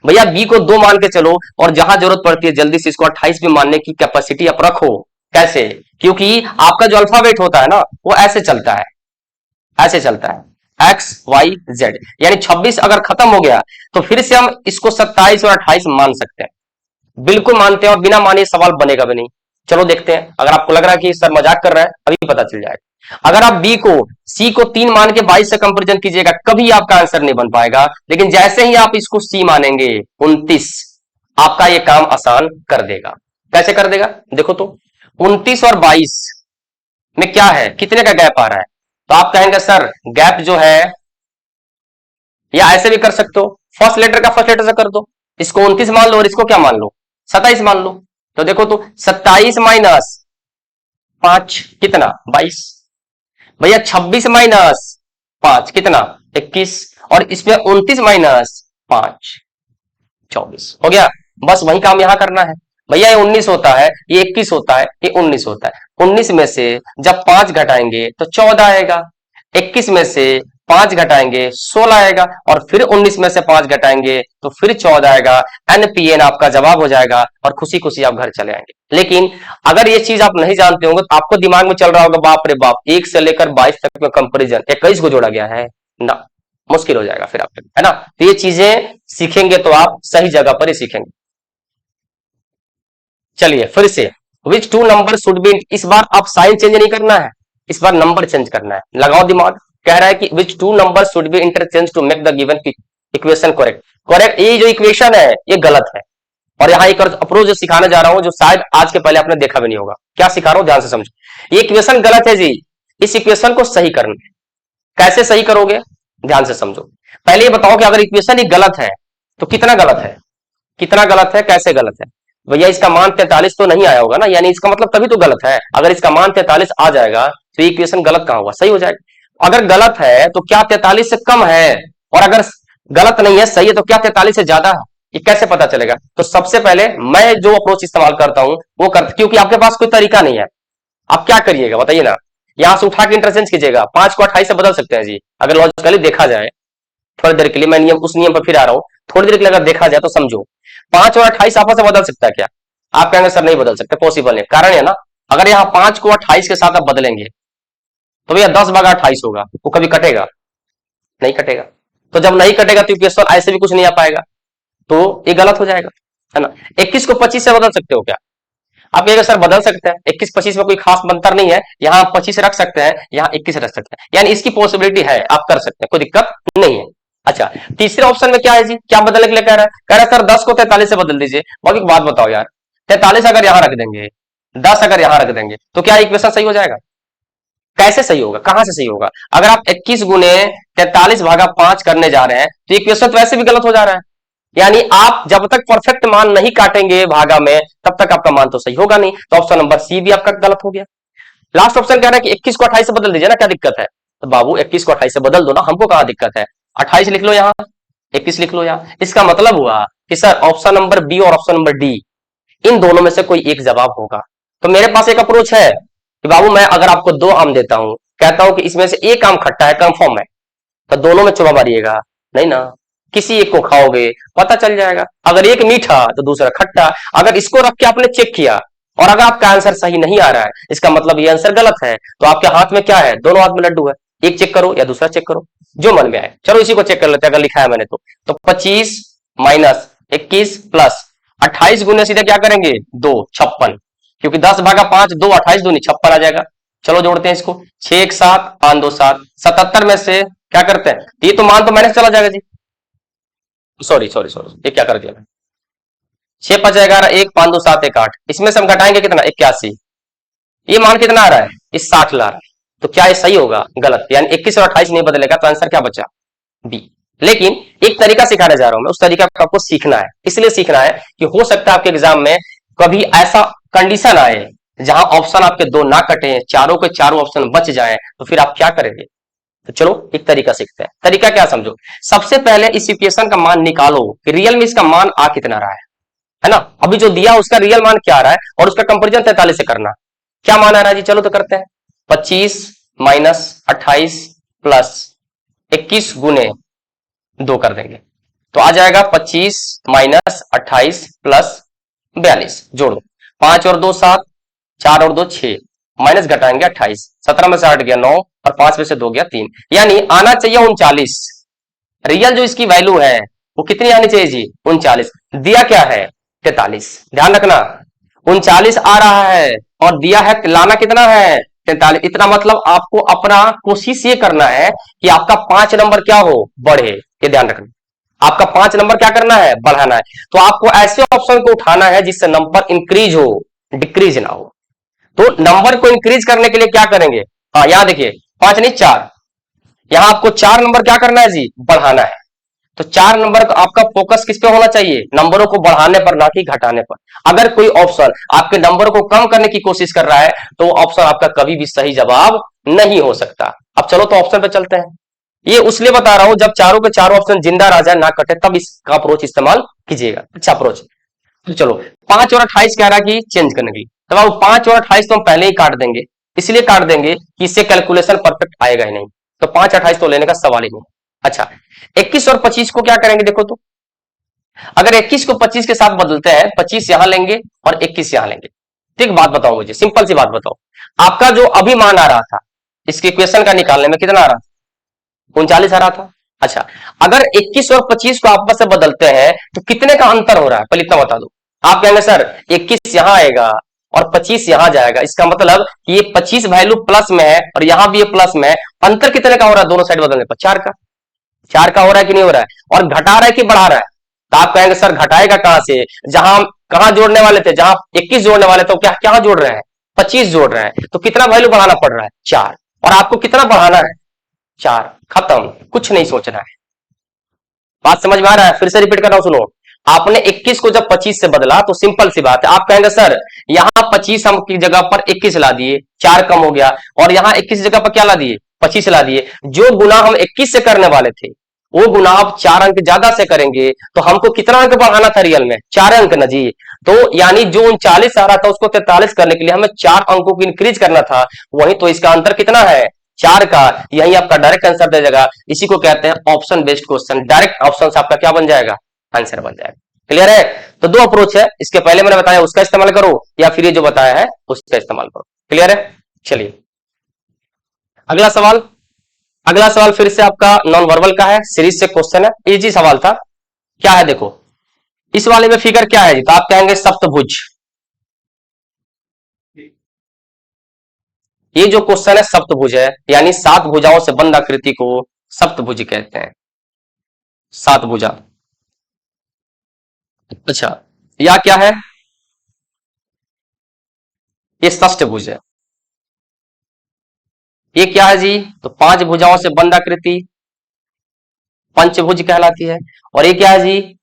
भैया बी को 2 मान के चलो, और जहां जरूरत पड़ती है जल्दी से इसको 28 भी मानने की कैपेसिटी आप रखो। कैसे, क्योंकि आपका जो अल्फाबेट होता है ना, वो ऐसे चलता है, ऐसे चलता है एक्स वाई जेड। यानी 26 अगर खत्म हो गया तो फिर से हम इसको 27 और 28 मान सकते हैं, बिल्कुल मानते हैं, और बिना माने सवाल बनेगा भी नहीं। चलो देखते हैं, अगर आपको लग रहा है कि सर मजाक कर रहा है, अभी पता चल जाएगा। अगर आप बी को सी को 3 मान के 22 से कंपेरिजन कीजिएगा, कभी आपका आंसर नहीं बन पाएगा। लेकिन जैसे ही आप इसको सी मानेंगे 29, आपका ये काम आसान कर देगा। कैसे कर देगा, देखो तो 29 और 22 में क्या है, कितने का गैप आ रहा है। तो आप कहेंगे सर गैप जो है, या ऐसे भी कर सकते हो, फर्स्ट लेटर का फर्स्ट लेटर से कर दो, इसको 29 मान लो और इसको क्या मान लो, 27 मान लो। तो देखो तो 27 माइनस 5 कितना, 22। भैया 26 माइनस 5 कितना, 21। और इसमें 29 माइनस 5 24 हो गया। बस वही काम यहां करना है। भैया ये 19 होता है, ये 21 होता है, ये 19 होता है। 19 में से जब 5 घटाएंगे तो 14 आएगा, 21 में से 5 घटाएंगे 16 आएगा, और फिर 19 में से 5 घटाएंगे तो फिर 14 आएगा। एनपीएन आपका जवाब हो जाएगा, और खुशी खुशी आप घर चले आएंगे। लेकिन अगर ये चीज आप नहीं जानते होंगे तो आपको दिमाग में चल रहा होगा, बाप रे बाप, 1 से लेकर 22 तक में कंपेरिजन 21 को जोड़ा गया है ना, मुश्किल हो जाएगा फिर आपके, है ना। तो ये चीजें सीखेंगे तो आप सही जगह पर ही सीखेंगे। चलिए फिर से, विच टू नंबर शुड बी, इस बार आप साइन चेंज नहीं करना है, इस बार नंबर चेंज करना है। लगाओ दिमाग। कह रहा है कि which two number should be interchange to make the given equation correct. Correct, ये जो इक्वेशन है ये गलत है। और यहाँ एक अप्रोच जो सिखाने जा रहा हूं, जो शायद आज के पहले आपने देखा भी नहीं होगा। क्या सिखा रहा हूं, ध्यान से समझो। ये इक्वेशन गलत है जी, इस इक्वेशन को सही करना है। कैसे सही करोगे, ध्यान से समझो। पहले ये बताओ कि अगर इक्वेशन ही गलत है तो कितना गलत है, कितना गलत है, कैसे गलत है। भैया इसका मान 43 तो नहीं आया होगा ना, यानी इसका मतलब तभी तो गलत है। अगर इसका मान 43 आ जाएगा तो इक्वेशन गलत कहां हुआ, सही हो जाएगा। अगर गलत है तो क्या 43 से कम है, और अगर गलत नहीं है सही है तो क्या 43 से ज्यादा है, ये कैसे पता चलेगा। तो सबसे पहले मैं जो अप्रोच इस्तेमाल करता हूं वो कर, क्योंकि आपके पास कोई तरीका नहीं है। आप क्या करिएगा बताइए ना, यहां से उठा के इंटरचेंज कीजिएगा, 5 को 28 से बदल सकते हैं जी, अगर लॉजिकली देखा जाए। थोड़ी देर के लिए मैं नियम, उस नियम पर फिर आ रहा हूं, थोड़ी देर के लिए अगर देखा जाए तो समझो, 5 और 28 आपस में बदल सकता है क्या। आप कहेंगे सर नहीं बदल सकते, पॉसिबल नहीं। कारण है ना, अगर यहाँ 5 को 28 के साथ आप बदलेंगे तो भैया 10/28 होगा, वो कभी कटेगा नहीं, कटेगा। तो जब नहीं कटेगा तो इक्वेशन ऐसे भी कुछ नहीं आ पाएगा, तो ये गलत हो जाएगा, है ना। 21 को 25 से बदल सकते हो क्या, आप कहेंगे सर बदल सकते हैं, 21-25 में कोई खास अंतर नहीं है, यहाँ 25 रख सकते हैं, यहाँ 21 रख सकते हैं, यानी इसकी पॉसिबिलिटी है, आप कर सकते हैं, कोई दिक्कत नहीं है। अच्छा, तीसरे ऑप्शन में क्या है जी, क्या बदलने के लिए कह रहा है, कह रहा है सर 10 को 43 से बदल दीजिए। बाकी बात बताओ यार, 43 अगर यहां रख देंगे, 10 अगर यहां रख देंगे तो क्या इक्वेशन सही हो जाएगा, कैसे सही होगा, कहां से सही होगा। अगर आप 21 गुने 43/5 करने जा रहे हैं तो इक्वेशन तो वैसे भी गलत हो जा रहा है। यानी आप जब तक परफेक्ट मान नहीं काटेंगे भागा में, तब तक आपका मान तो सही होगा नहीं। तो ऑप्शन नंबर सी भी आपका गलत हो गया। लास्ट ऑप्शन कह रहा है कि 21 को 28 से बदल दीजिए ना, क्या दिक्कत है। तो बाबू 21 को 28 से बदल दो ना, हमको कहां दिक्कत है। 28 लिख लो यहाँ, 21 लिख लो यहाँ। इसका मतलब हुआ कि सर ऑप्शन नंबर बी और ऑप्शन नंबर डी, इन दोनों में से कोई एक जवाब होगा। तो मेरे पास एक अप्रोच है कि बाबू मैं अगर आपको 2 आम देता हूं, कहता हूं कि इसमें से एक आम खट्टा है, कंफर्म है, तो दोनों में चुबा मारिएगा नहीं ना, किसी एक को खाओगे पता चल जाएगा। अगर एक मीठा तो दूसरा खट्टा। अगर इसको रख के आपने चेक किया और अगर आपका आंसर सही नहीं आ रहा है, इसका मतलब ये आंसर गलत है। तो आपके हाथ में क्या है, दोनों हाथ में लड्डू है, एक चेक करो या दूसरा चेक करो, जो मन में आए। चलो इसी को चेक कर लेते हैं, अगर लिखा है मैंने तो 25 माइनस 21 प्लस 28 गुने सीधे क्या करेंगे 2, 56, क्योंकि 10/5 2, 28 दूनी 56 आ जाएगा। चलो जोड़ते हैं इसको, 6 1 7 5 2 7, 77 में से क्या करते हैं, ये तो मान तो माइनस चला जाएगा जी, सॉरी सॉरी सॉरी, ये क्या कर दिया मैं, 6 5 11 1 5 2 7 1 8, इसमें से हम घटाएंगे कितना 81, ये मान कितना आ रहा है, इस 60 ला रहा है, तो क्या ये सही होगा, गलत, यानी 21 और 28 नहीं बदलेगा, तो आंसर क्या बचा, बी। लेकिन एक तरीका सिखाने जा रहा हूं मैं, उस तरीका को आपको सीखना है, इसलिए सीखना है कि हो सकता है आपके एग्जाम में कभी ऐसा कंडीशन आए जहां ऑप्शन आपके दो ना कटे, चारों के चारों ऑप्शन बच जाए, तो फिर आप क्या करेंगे। तो चलो एक तरीका सीखते हैं। तरीका क्या समझो, सबसे पहले इस इक्वेशन का मान निकालो कि रियल में इसका मान आ कितना रहा है ना। अभी जो दिया उसका रियल मान क्या आ रहा है और उसका कंपेरिजन 43 से करना, क्या मान आ रहा है जी, चलो तो करते हैं। 25 माइनस 28 प्लस 21 गुने 2 कर देंगे, तो आ जाएगा 25 माइनस 28 प्लस 42, जोड़ो 5 और 2 7, 4 और 2 6, माइनस घटाएंगे 28, 17 में से 8 गया 9 और 5 में से 2 गया 3, यानी आना चाहिए 39। रियल जो इसकी वैल्यू है वो कितनी आनी चाहिए जी, 39। दिया क्या है 43, ध्यान रखना 39 आ रहा है और दिया है लाना कितना है 43। इतना मतलब आपको अपना कोशिश ये करना है कि आपका 5 नंबर क्या हो, बढ़े, ये ध्यान रखना। आपका 5 नंबर क्या करना है, बढ़ाना है। तो आपको ऐसे ऑप्शन को उठाना है जिससे नंबर इंक्रीज हो, डिक्रीज ना हो। तो नंबर को इंक्रीज करने के लिए क्या करेंगे, हाँ यहां देखिए 5 नहीं 4, यहां आपको 4 नंबर क्या करना है जी, बढ़ाना है। तो 4 नंबर का आपका फोकस किस पे होना चाहिए, नंबरों को बढ़ाने पर, ना कि घटाने पर। अगर कोई ऑप्शन आपके नंबर को कम करने की कोशिश कर रहा है तो वो ऑप्शन आपका कभी भी सही जवाब नहीं हो सकता। अब चलो तो ऑप्शन पे चलते हैं। ये उसलिए बता रहा हूं जब चारों के चारों ऑप्शन जिंदा रह जाए, ना कटे, तब इसका अप्रोच इस्तेमाल कीजिएगा, अच्छा अप्रोच। तो चलो 5 और 28 कह रहा कि चेंज करने के लिए, तो अब 5 और 28 तो हम पहले ही काट देंगे, इसलिए काट देंगे कि इससे कैलकुलेशन परफेक्ट आएगा ही नहीं, तो 5 28 तो लेने का सवाल ही नहीं। अच्छा 21 और 25 को क्या करेंगे, देखो तो अगर 21 को 25 के साथ बदलते हैं, 25 यहां लेंगे और 21 यहां लेंगे, तो एक बात बताओ मुझे, सिंपल सी बात बताओ, आपका जो अभी मान आ रहा था इसके इक्वेशन का निकालने में कितना आ रहा था, 39 आ रहा था। अच्छा अगर 21 और 25 को आपस से बदलते हैं तो कितने का अंतर हो रहा है, पहले इतना बता दो। आप कहेंगे सर 21 यहां आएगा और 25 यहां जाएगा, इसका मतलब कि ये 25 वैल्यू प्लस में है और यहां भी ये प्लस में है, अंतर कितने का हो रहा है दोनों साइड बदलने पर, 4 का। 4 का हो रहा है कि नहीं हो रहा है, और घटा रहा है कि बढ़ा रहा है। तो आप कहेंगे सर घटाएगा कहां से, जहां कहां जोड़ने वाले थे, जहां 21 जोड़ने वाले थे, तो क्या क्या जोड़ रहे हैं, 25 जोड़ रहे हैं, तो कितना वैल्यू बढ़ाना पड़ रहा है, 4, और आपको कितना बढ़ाना है, 4, खत्म, कुछ नहीं सोचना है। बात समझ में आ रहा है, फिर से रिपीट कर रहा हूं सुनो। आपने 21 को जब 25 से बदला तो सिंपल सी बात है, आप कहेंगे सर यहां 25 हम की जगह पर 21 ला दिए, 4 कम हो गया, और यहां 21 जगह पर क्या ला दिए, 25 ला दिए। जो गुना हम 21 से करने वाले थे वो गुना आप 4 अंक ज्यादा से करेंगे, तो हमको कितना अंक बढ़ाना था रियल में, 4 अंक ना जी। तो यानी जो 39 आ रहा था उसको 43 करने के लिए हमें 4 अंकों को इंक्रीज करना था, वही तो इसका अंतर कितना है, 4 का। यही आपका डायरेक्ट आंसर दे जाएगा, इसी को कहते हैं option based question, direct option से आपका क्या बन जाएगा, आंसर बन जाएगा। क्लियर है। तो दो अप्रोच है, इसके पहले मैंने बताया उसका इस्तेमाल करो, या फिर ये जो बताया है उसका इस्तेमाल करो। क्लियर है। चलिए अगला सवाल। अगला सवाल फिर से आपका नॉन वर्बल का है, सीरीज से क्वेश्चन है, इजी सवाल था। क्या है देखो, इस वाले में फिगर क्या है जी, तो आप कहेंगे सप्तभुज। ये जो क्वेश्चन है सप्तभुज है, यानी 7 भुजाओं से बंद आकृति को सप्तभुज कहते हैं, 7 भुजा। अच्छा या क्या है, ये षष्ठभुज है। ये क्या है जी, तो 5 भुजाओं से बंद आकृति पंचभुज कहलाती है। और ये क्या है जी,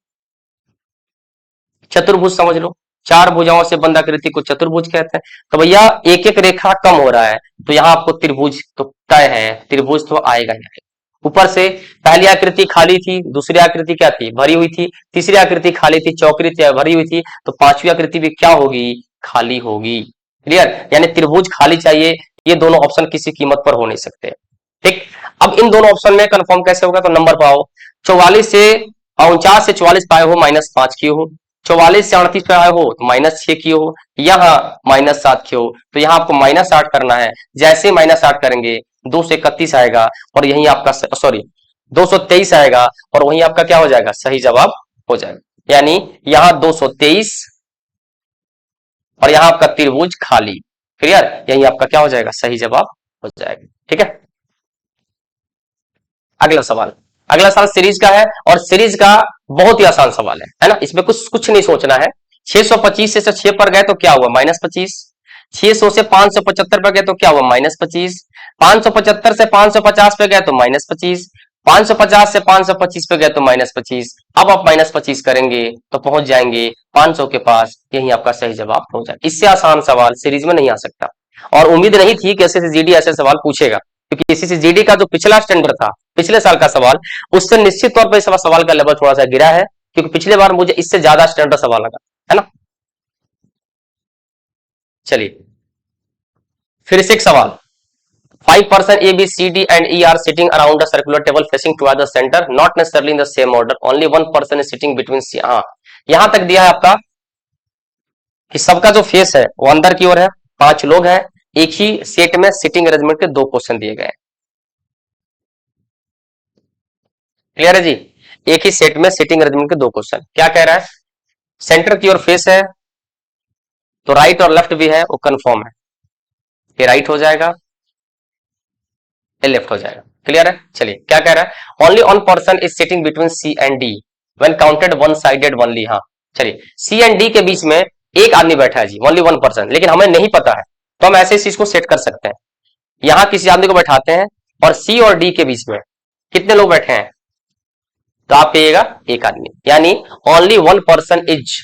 चतुर्भुज समझ लो, 4 भुजाओं से बंद आकृति को चतुर्भुज कहते हैं। तो भैया एक एक रेखा कम हो रहा है, तो यहां आपको त्रिभुज तो तय है, त्रिभुज तो आएगा ही आएगा। ऊपर से पहली आकृति खाली थी, दूसरी आकृति क्या थी, भरी हुई थी, तीसरी आकृति खाली थी, चौकरी भरी हुई थी, तो पांचवी आकृति भी क्या होगी, खाली होगी। क्लियर, यानी त्रिभुज खाली चाहिए, ये दोनों ऑप्शन किसी कीमत पर हो नहीं सकते। ठीक, अब इन दोनों ऑप्शन में कंफर्म कैसे होगा, तो नंबर पाओ, 44 से 49 से 44 पाए हो -5 किए हो, 44 से 38 पे आए हो तो -6 किए हो, यहाँ -7 किए हो, तो यहाँ आपको -8 करना है। जैसे -8 करेंगे 2 से 31 आएगा और यही आपका सॉरी 223 आएगा और वही आपका क्या हो जाएगा, सही जवाब हो जाएगा। यानी यहाँ 223 और यहाँ आपका त्रिभुज खाली। क्लियर, यही आपका क्या हो जाएगा, सही जवाब हो जाएगा। ठीक है। अगला सवाल, अगला सवाल सीरीज का है और सीरीज का बहुत ही आसान सवाल है ना, इसमें कुछ कुछ नहीं सोचना है। 625 से 6 पर गए तो क्या हुआ, -25, 600 से 575 पे गए तो क्या हुआ -25, 575 से 550 पे गए तो -25, 550 से 525 पे गए तो -25। अब आप -25 करेंगे तो पहुंच जाएंगे 500 के पास, यही आपका सही जवाब हो जाएगा। इससे आसान सवाल सीरीज में नहीं आ सकता, और उम्मीद नहीं थी कि एसएससी जीडी ऐसे सवाल पूछेगा, क्योंकि एसएससी जीडी का जो पिछला स्टैंडर्ड था पिछले साल का सवाल, उससे निश्चित तौर पर इस सवाल का लेवल थोड़ा सा गिरा है, क्योंकि पिछले बार मुझे इससे ज्यादा स्टैंडर्ड सवाल लगा, है ना। चलिए फिर से एक सवाल, 5 person A, B, C, D and E are sitting around a circular table facing toward the center, not necessarily in the same order. Only one person is sitting between C। हाँ, यहां तक दिया है आपका कि सबका जो फेस है वो अंदर की ओर है, 5 लोग हैं, एक ही सेट में सिटिंग अरेंजमेंट के 2 क्वेश्चन दिए गए। क्लियर है जी, एक ही सेट में सिटिंग अरेंजमेंट के 2 क्वेश्चन। क्या कह रहा है, सेंटर की ओर फेस है तो राइट और लेफ्ट भी है, वो कंफर्म है, ये राइट हो जाएगा, ये लेफ्ट हो जाएगा। क्लियर है। चलिए क्या कह रहा है, only one person is sitting between C and D when counted one sided only. हाँ चलिए, सी एंड डी के बीच में एक आदमी बैठा है जी, ओनली वन पर्सन, लेकिन हमें नहीं पता है, तो हम ऐसे इस चीज को सेट कर सकते हैं, यहां किसी आदमी को बैठाते हैं और सी और डी के बीच में कितने लोग बैठे हैं, तो आप कहिएगा एक आदमी, यानी only one person is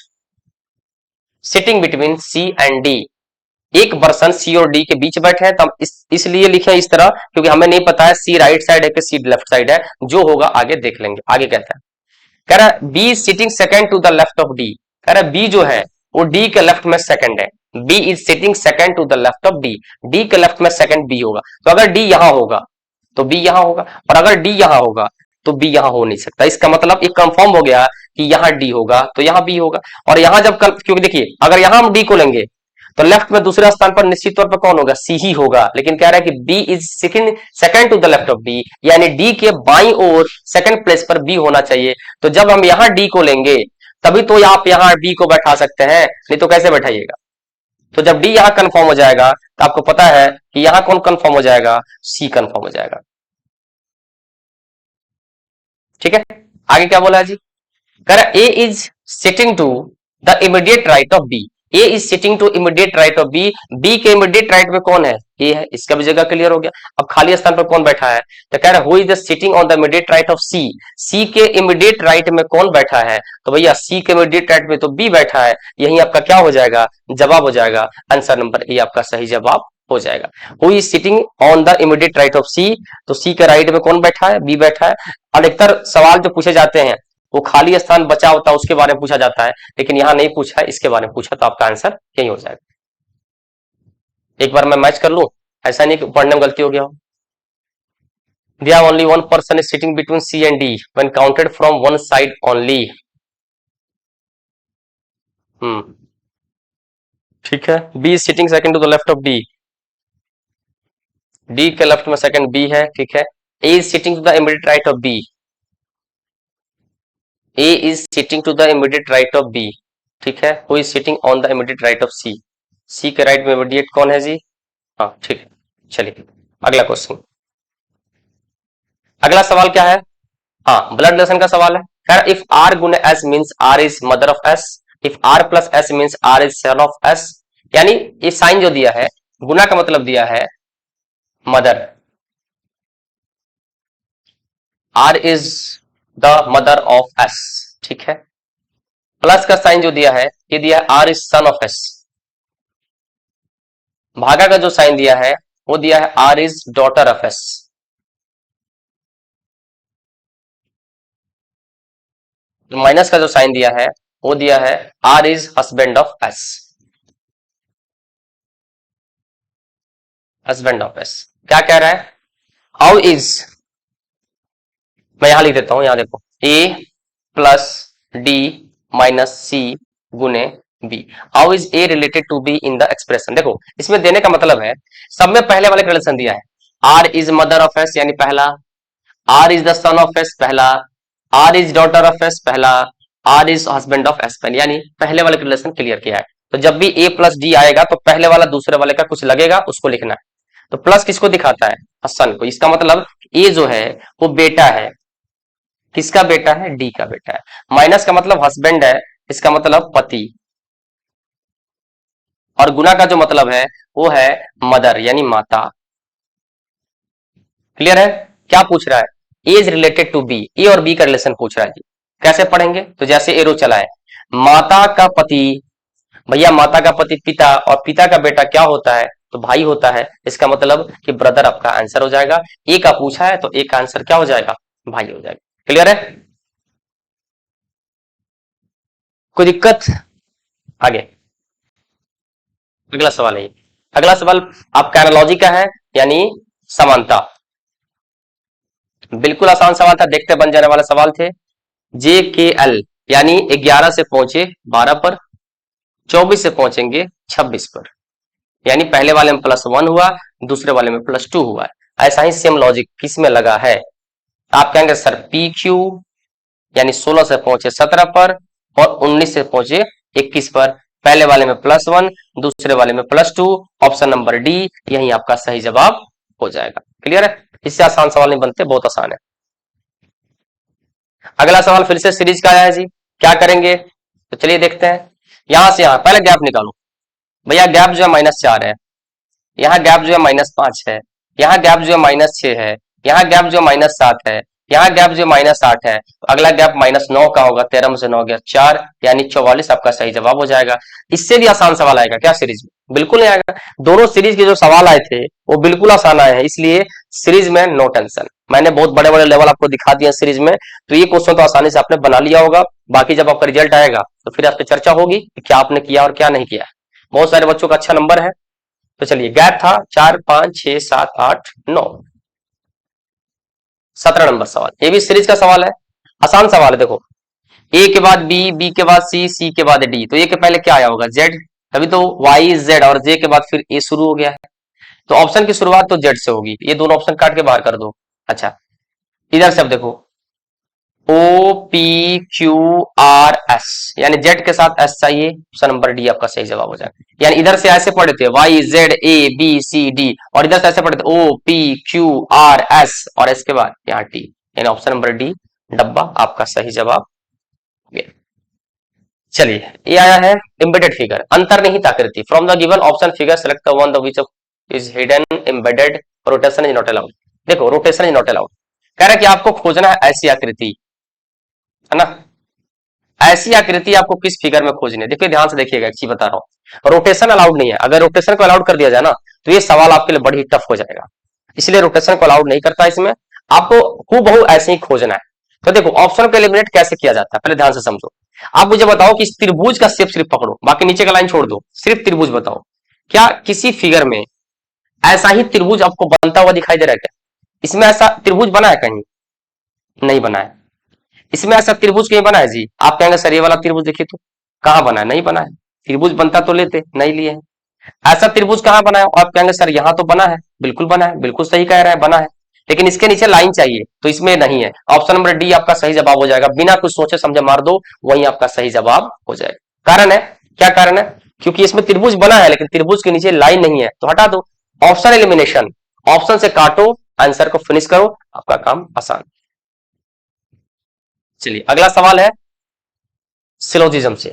sitting between C and D, एक पर्सन सी और डी के बीच बैठे हैं, तो हम इसलिए लिखे इस तरह क्योंकि हमें नहीं पता है सी राइट साइड है कि सी लेफ्ट साइड है, जो होगा आगे देख लेंगे। आगे कहता है, कह रहा है B sitting second to the left of D, कह रहा है बी जो है वो डी के लेफ्ट में सेकंड है, B is sitting second to the left of D, D के लेफ्ट में सेकंड बी होगा, तो अगर डी यहां होगा तो बी यहां होगा, और अगर डी यहां होगा तो बी यहां हो नहीं सकता। इसका मतलब एक कंफर्म हो गया कि यहां डी होगा तो यहां बी होगा, और यहां जब क्योंकि देखिए अगर यहां हम डी को लेंगे तो लेफ्ट में दूसरे स्थान पर निश्चित तौर पर कौन होगा, सी ही होगा, लेकिन कह रहा है कि B is second to the left of D, यानी डी के बाईं ओर सेकंड प्लेस पर बी होना चाहिए, तो जब हम यहां डी को लेंगे तभी तो आप यहां बी को बैठा सकते हैं, नहीं तो कैसे बैठाइएगा। तो जब डी यहां कंफर्म हो जाएगा तो आपको पता है कि यहां कौन कंफर्म हो जाएगा, सी कंफर्म हो जाएगा। ठीक है, आगे क्या बोला है जी, कह रहा A is sitting to the immediate right of B, A is sitting to immediate right of B, B के इमीडिएट राइट में कौन है, ए है, इसका भी जगह क्लियर हो गया। अब खाली स्थान पर कौन बैठा है, तो कह रहा है who is sitting on the immediate right of C, C के इमीडिएट राइट में कौन बैठा है, तो भैया सी के इमीडिएट राइट में तो बी बैठा है, यही आपका क्या हो जाएगा, जवाब हो जाएगा, आंसर नंबर ए आपका सही जवाब हो जाएगा। Who is sitting on the immediate right of C, तो सी के राइट में कौन बैठा है, बी बैठा है। अधिकतर सवाल जो पूछे जाते हैं वो खाली स्थान बचा होता है उसके बारे में पूछा जाता है, लेकिन यहां नहीं पूछा है, इसके बारे में पूछा, तो आपका आंसर यही हो जाएगा। एक बार मैं मैच कर लूं, ऐसा नहीं कि पढ़ने में गलती हो गया हो। दिया only one person is sitting between C and D when counted from one side only. ठीक है, B is sitting second to the left of D, D के लेफ्ट में सेकंड बी है, ठीक है। A is sitting to the immediate right of B, A is sitting to the immediate right of B, ठीक है। Who is sitting on the immediate right of C, C के right में immediate कौन है जी, हाँ ठीक है। चलिए अगला क्वेश्चन, अगला सवाल क्या है, हाँ ब्लड रिलेशन का सवाल है। खैर if R Guna S means R is mother of S, if R plus S means R is son of S, यानी ये साइन जो दिया है गुना का मतलब दिया है mother, R is the mother of S, ठीक है। प्लस का साइन जो दिया है ये दिया है R is son of S, भागा का जो साइन दिया है वो दिया है R is daughter of S, minus का जो साइन दिया है वो दिया है R is husband of S, husband of S। क्या कह रहा है, हाउ इज, मैं यहां लिख देता हूं, यहां देखो A plus D minus C गुने B, how is A related to B in the expression. देखो इसमें देने का मतलब है, सब में पहले वाले रिलेशन दिया है, R is mother of S यानी पहला, R is the son of S पहला, R is daughter of S पहला, R is husband of S पहले, यानी पहले वाले रिलेशन क्लियर किया है। तो जब भी A प्लस D आएगा तो पहले वाला दूसरे वाले का कुछ लगेगा उसको लिखना है। तो प्लस किसको दिखाता है, सन को, इसका मतलब A जो है वो बेटा है, किसका बेटा है, डी का बेटा है। माइनस का मतलब हस्बैंड है, इसका मतलब पति, और गुना का जो मतलब है वो है मदर यानी माता। क्लियर है? क्या पूछ रहा है? एज रिलेटेड टू बी, ए और बी का रिलेशन पूछ रहा है जी। कैसे पढ़ेंगे? तो जैसे एरो चला है, माता का पति, भैया माता का पति पिता, और पिता का बेटा क्या होता है? तो भाई होता है। इसका मतलब कि ब्रदर आपका आंसर हो जाएगा। ए का पूछा है तो ए का आंसर क्या हो जाएगा? भाई हो जाएगा। क्लियर है? कोई दिक्कत? आगे अगला सवाल है। अगला सवाल आपका एनालॉजी का है, यानी समानता। बिल्कुल आसान सवाल था, देखते बन जाने वाले सवाल थे। जे के एल यानी 11 से पहुंचे 12 पर, 24 से पहुंचेंगे 26 पर, यानी पहले वाले में +1 हुआ, दूसरे वाले में +2 हुआ है। ऐसा ही सेम लॉजिक किस में लगा है? आप कहेंगे सर पी क्यू, यानी 16 से पहुंचे 17 पर और 19 से पहुंचे 21 पर, पहले वाले में +1, दूसरे वाले में +2, ऑप्शन नंबर डी यही आपका सही जवाब हो जाएगा। क्लियर है? इससे आसान सवाल नहीं बनते, बहुत आसान है। अगला सवाल फिर से सीरीज का आया है जी, क्या करेंगे? तो चलिए देखते हैं। यहां से यहां पहले गैप निकालो। भैया गैप जो है -4 है, यहाँ गैप जो है -5 है, यहाँ गैप जो है -6 है, यहाँ गैप जो है -7 है, यहाँ गैप जो है -8 है, अगला गैप -9 का होगा। 13 में से 9 गया 4, यानी 44 आपका सही जवाब हो जाएगा। इससे भी आसान सवाल आएगा क्या सीरीज में? बिल्कुल नहीं आएगा। दोनों सीरीज के जो सवाल आए थे वो बिल्कुल आसान आए हैं, इसलिए सीरीज में नो टेंशन। मैंने बहुत बड़े बड़े लेवल आपको दिखा दिए सीरीज में, तो ये क्वेश्चन तो आसानी से आपने बना लिया होगा। बाकी जब आपका रिजल्ट आएगा तो फिर आप पे चर्चा होगी कि क्या आपने किया और क्या नहीं किया। बहुत सारे बच्चों का अच्छा नंबर है। तो चलिए गैप था 4, 5, 6, 7, 8, 9, 17 नंबर सवाल। ये भी सीरीज का सवाल है, आसान सवाल है। देखो ए के बाद बी, बी के बाद सी, सी के बाद डी, तो ए के पहले क्या आया होगा? जेड, तभी तो वाई जेड, और जे के बाद फिर ए शुरू हो गया है, तो ऑप्शन की शुरुआत तो जेड से होगी। ये दोनों ऑप्शन काट के बाहर कर दो। अच्छा इधर से अब देखो O P Q R S, यानी जेड के साथ एस चाहिए, ऑप्शन नंबर डी आपका सही जवाब हो जाएगा। यानी इधर से ऐसे पढ़े थे Y Z A B C D, और इधर से ऐसे पढ़े थे O P Q R S, और एस के बाद यहाँ टी, यानी ऑप्शन नंबर डी डब्बा आपका सही जवाब हो गया। चलिए ये आया है एम्बेडेड फिगर, अंतर्निहित आकृति। From the given option figure select the one the which is hidden embedded, rotation is not allowed. देखो रोटेशन इज नॉट अलाउड कह रहा है कि आपको खोजना है ऐसी आकृति, है ना? ऐसी आकृति आपको किस फिगर में खोजनी है? देखिए ध्यान से देखिएगा, एक चीज बता रहा हूं, रोटेशन अलाउड नहीं है। अगर रोटेशन को अलाउड कर दिया जाए ना तो ये सवाल आपके लिए बड़ी टफ हो जाएगा, इसलिए रोटेशन को अलाउड नहीं करता इसमें। आपको हूबहू ऐसे ही खोजना है। तो देखो ऑप्शन को एलिमिनेट कैसे किया जाता है, पहले ध्यान से समझो। आप मुझे बताओ कि इस त्रिभुज का शेप सिर्फ पकड़ो, बाकी नीचे का लाइन छोड़ दो, सिर्फ त्रिभुज बताओ। क्या किसी फिगर में ऐसा ही त्रिभुज आपको बनता हुआ दिखाई दे रहा है क्या? इसमें ऐसा त्रिभुज बना है कहीं? नहीं बना है। इसमें ऐसा त्रिभुज कहीं बना है जी? आप कहेंगे सर ये वाला त्रिभुज देखिए तो, कहां बना है? नहीं बना है। त्रिभुज बनता तो लेते, नहीं लिए हैं। ऐसा त्रिभुज कहां बना है? आप कहेंगे सर यहां तो बना है, बिल्कुल बना है, बिल्कुल सही कह रहा है, बना है, लेकिन इसके नीचे लाइन चाहिए, तो इसमें नहीं है। ऑप्शन नंबर डी आपका सही जवाब हो जाएगा। बिना कुछ सोचे समझे मार दो, वही आपका सही जवाब हो जाएगा। कारण है, क्या कारण है? क्योंकि इसमें त्रिभुज बना है लेकिन त्रिभुज के नीचे लाइन नहीं है, तो हटा दो। ऑप्शन एलिमिनेशन, ऑप्शन से काटो, आंसर को फिनिश करो, आपका काम आसान। चलिए अगला सवाल है सिलोजिज्म से।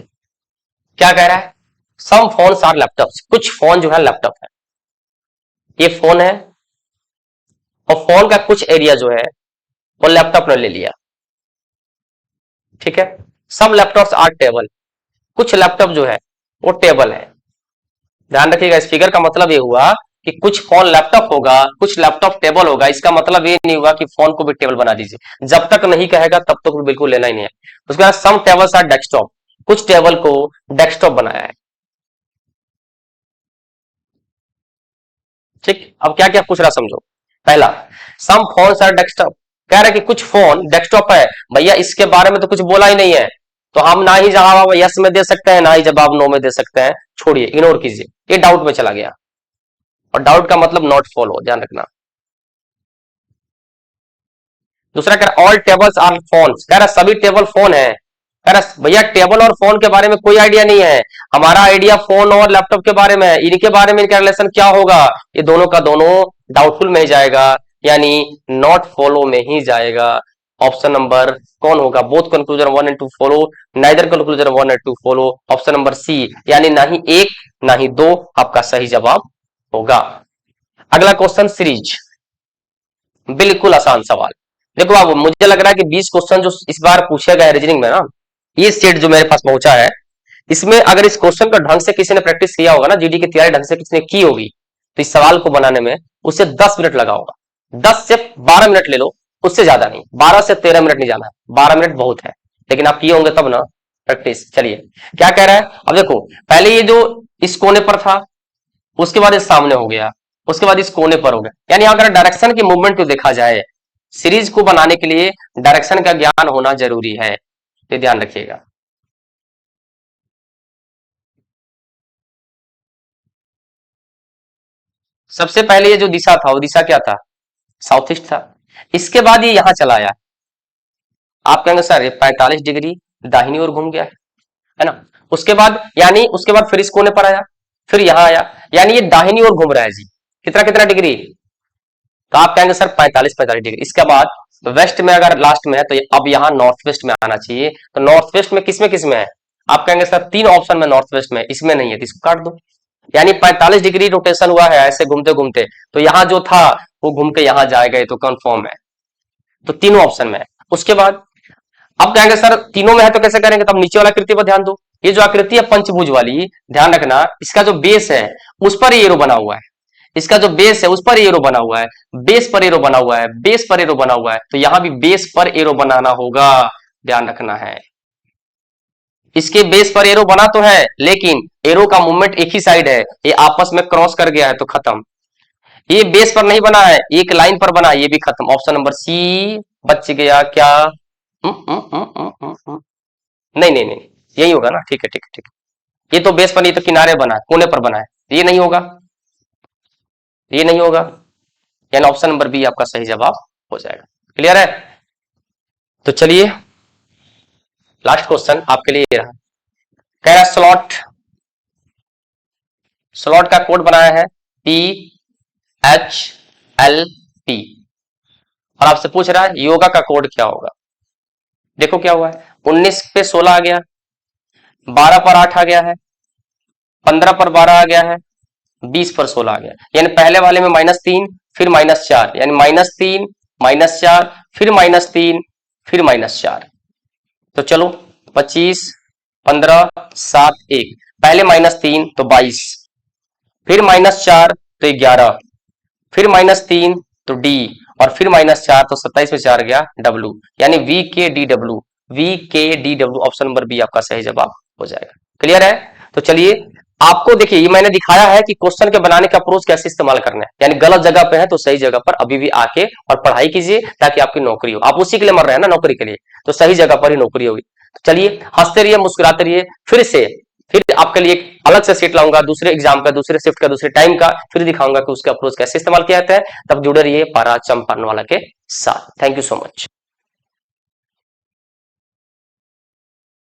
क्या कह रहा है? सम फोन्स आर लैपटॉप्स, कुछ फोन जो है लैपटॉप है। ये फोन है और फोन का कुछ एरिया जो है वो लैपटॉप ने ले लिया, ठीक है? सम लैपटॉप्स आर टेबल, कुछ लैपटॉप जो है वो टेबल है। ध्यान रखिएगा, इस फिगर का मतलब ये हुआ कि कुछ फोन लैपटॉप होगा, कुछ लैपटॉप टेबल होगा। इसका मतलब ये नहीं हुआ कि फोन को भी टेबल बना दीजिए, जब तक नहीं कहेगा तब तक बिल्कुल लेना ही नहीं है। उसके बाद सम टेबल्स आर डेस्कटॉप, कुछ टेबल को डेस्कटॉप बनाया है, ठीक? अब क्या क्या पूछ रहा समझो। पहला, सम फोन्स आर डेस्कटॉप, कह रहा है कि कुछ फोन डेस्कटॉप है। भैया इसके बारे में तो कुछ बोला ही नहीं है, तो हम ना ही जवाब यस में दे सकते हैं, ना ही जवाब नो में दे सकते हैं। छोड़िए, इग्नोर कीजिए, ये डाउट में चला गया, और डाउट का मतलब नॉट फॉलो, ध्यान रखना। दूसरा कह रहा ऑल टेबल्स आर फोन्स, कह रहा सभी टेबल फोन है। कह रहा भैया टेबल और फोन के बारे में कोई आइडिया नहीं है, हमारा आइडिया फोन और लैपटॉप के बारे में है। इनके बारे में इनका रिलेशन क्या होगा? ये दोनों का दोनों डाउटफुल में ही जाएगा, यानी नॉट फॉलो में ही जाएगा। ऑप्शन नंबर कौन होगा? Both conclusion 1 and 2 follow, neither conclusion 1 and 2 follow, option number C यानी ना ही एक ना ही दो आपका सही जवाब होगा। अगला क्वेश्चन सीरीज, बिल्कुल आसान सवाल। देखो अब मुझे लग रहा है कि 20 क्वेश्चन जो इस बार पूछा गया है रीजनिंग में ना, ये सेट जो मेरे पास पहुंचा है, इसमें अगर इस क्वेश्चन का ढंग से किसी ने प्रैक्टिस किया होगा ना, जीडी की तैयारी ढंग से किसी ने की होगी, तो इस सवाल को बनाने में उसे 10 मिनट लगा होगा। 10 से 12 मिनट ले लो, उससे ज्यादा नहीं। 12 से 13 मिनट नहीं जाना है, 12 मिनट बहुत है, लेकिन आप किए होंगे तब ना प्रैक्टिस। चलिए क्या कह रहा है, अब देखो पहले ये जो इस कोने पर था, उसके बाद इस सामने हो गया, उसके बाद इस कोने पर हो गया, यानी अगर डायरेक्शन की मूवमेंट को देखा जाए, सीरीज को बनाने के लिए डायरेक्शन का ज्ञान होना जरूरी है, ये ध्यान रखिएगा। सबसे पहले ये जो दिशा था वो दिशा क्या था? साउथ ईस्ट था। इसके बाद ये यहां चला आया, आप कहेंगे सर ये 45 डिग्री दाहिनी ओर घूम गया है ना। उसके बाद यानी उसके बाद फिर इस कोने पर आया, फिर यहां आया, यानी ये दाहिनी ओर घूम रहा है जी। कितना कितना डिग्री? तो आप कहेंगे सर 45 डिग्री। इसके बाद वेस्ट में अगर लास्ट में है तो अब यहाँ नॉर्थ वेस्ट में आना चाहिए। तो नॉर्थ वेस्ट में किसमें है? आप कहेंगे सर 3 ऑप्शन में नॉर्थ वेस्ट में, इसमें नहीं है तो इसको काट दो। यानी 45 डिग्री रोटेशन हुआ है ऐसे घूमते घूमते, तो यहां जो था वो घूम के यहां जाएगा, तो कंफर्म है। तो तीनों ऑप्शन में है। उसके बाद अब कहेंगे सर तीनों में है तो कैसे करेंगे? तब नीचे वाला आकृति पर ध्यान दो। ये जो आकृति है पंचभुज वाली, ध्यान रखना इसका जो बेस है उस पर एरो बना हुआ है, इसका जो बेस है उस पर एरो बना हुआ है, बेस पर एरो बना हुआ है, बेस पर एरो बना हुआ है, तो यहां भी बेस पर एरो बनाना होगा, ध्यान रखना है। इसके बेस पर एरो बना तो है, लेकिन एरो का मूवमेंट एक ही साइड है, ये आपस में क्रॉस कर गया है तो खत्म। ये बेस पर नहीं बना है, एक लाइन पर बना है, ये भी खत्म। ऑप्शन नंबर सी बच गया क्या? नहीं नहीं नहीं, यही होगा ना। ठीक है ठीक है ठीक है, ये तो बेस पर नहीं तो किनारे बना है, कोने पर बना है, ये नहीं होगा, ये नहीं होगा, यानी ऑप्शन नंबर बी आपका सही जवाब हो जाएगा। क्लियर है? तो चलिए लास्ट क्वेश्चन आपके लिए ये रहा। कह रहा स्लॉट, स्लॉट का कोड बनाया है PHLP, और आपसे पूछ रहा है योगा का कोड क्या होगा। देखो क्या हुआ है, 19 पे 16 आ गया, 12 पर 8 आ गया है, 15 पर 12 आ गया है, 20 पर 16 आ गया, यानी पहले वाले में -3 फिर -4, यानी -3 -4 फिर -3 फिर -4। तो चलो 25 15 7 1, पहले -3 तो 22, फिर -4 तो 11, फिर -3 तो D, और फिर -4 तो 27 में 4 गया W, यानी VKDW, VKDW option number B आपका सही जवाब हो जाएगा। क्लियर है? तो चलिए आपको देखिए ये मैंने दिखाया है कि क्वेश्चन के बनाने का अप्रोच कैसे इस्तेमाल करना है, यानी गलत जगह पे है तो सही जगह पर अभी भी आके और पढ़ाई कीजिए ताकि आपकी नौकरी हो। आप उसी के लिए मर रहे हैं ना, नौकरी के लिए, तो सही जगह पर ही नौकरी होगी। तो चलिए हंसते रहिए मुस्कुराते रहिए, फिर आपके लिए एक अलग से सेट लाऊंगा, दूसरे एग्जाम का, दूसरे शिफ्ट का, दूसरे टाइम का, फिर दिखाऊंगा कि उसका अप्रोच कैसे इस्तेमाल किया जाता है। तब जुड़े रहिए पारा चंपारण वाला के साथ। Thank you so much.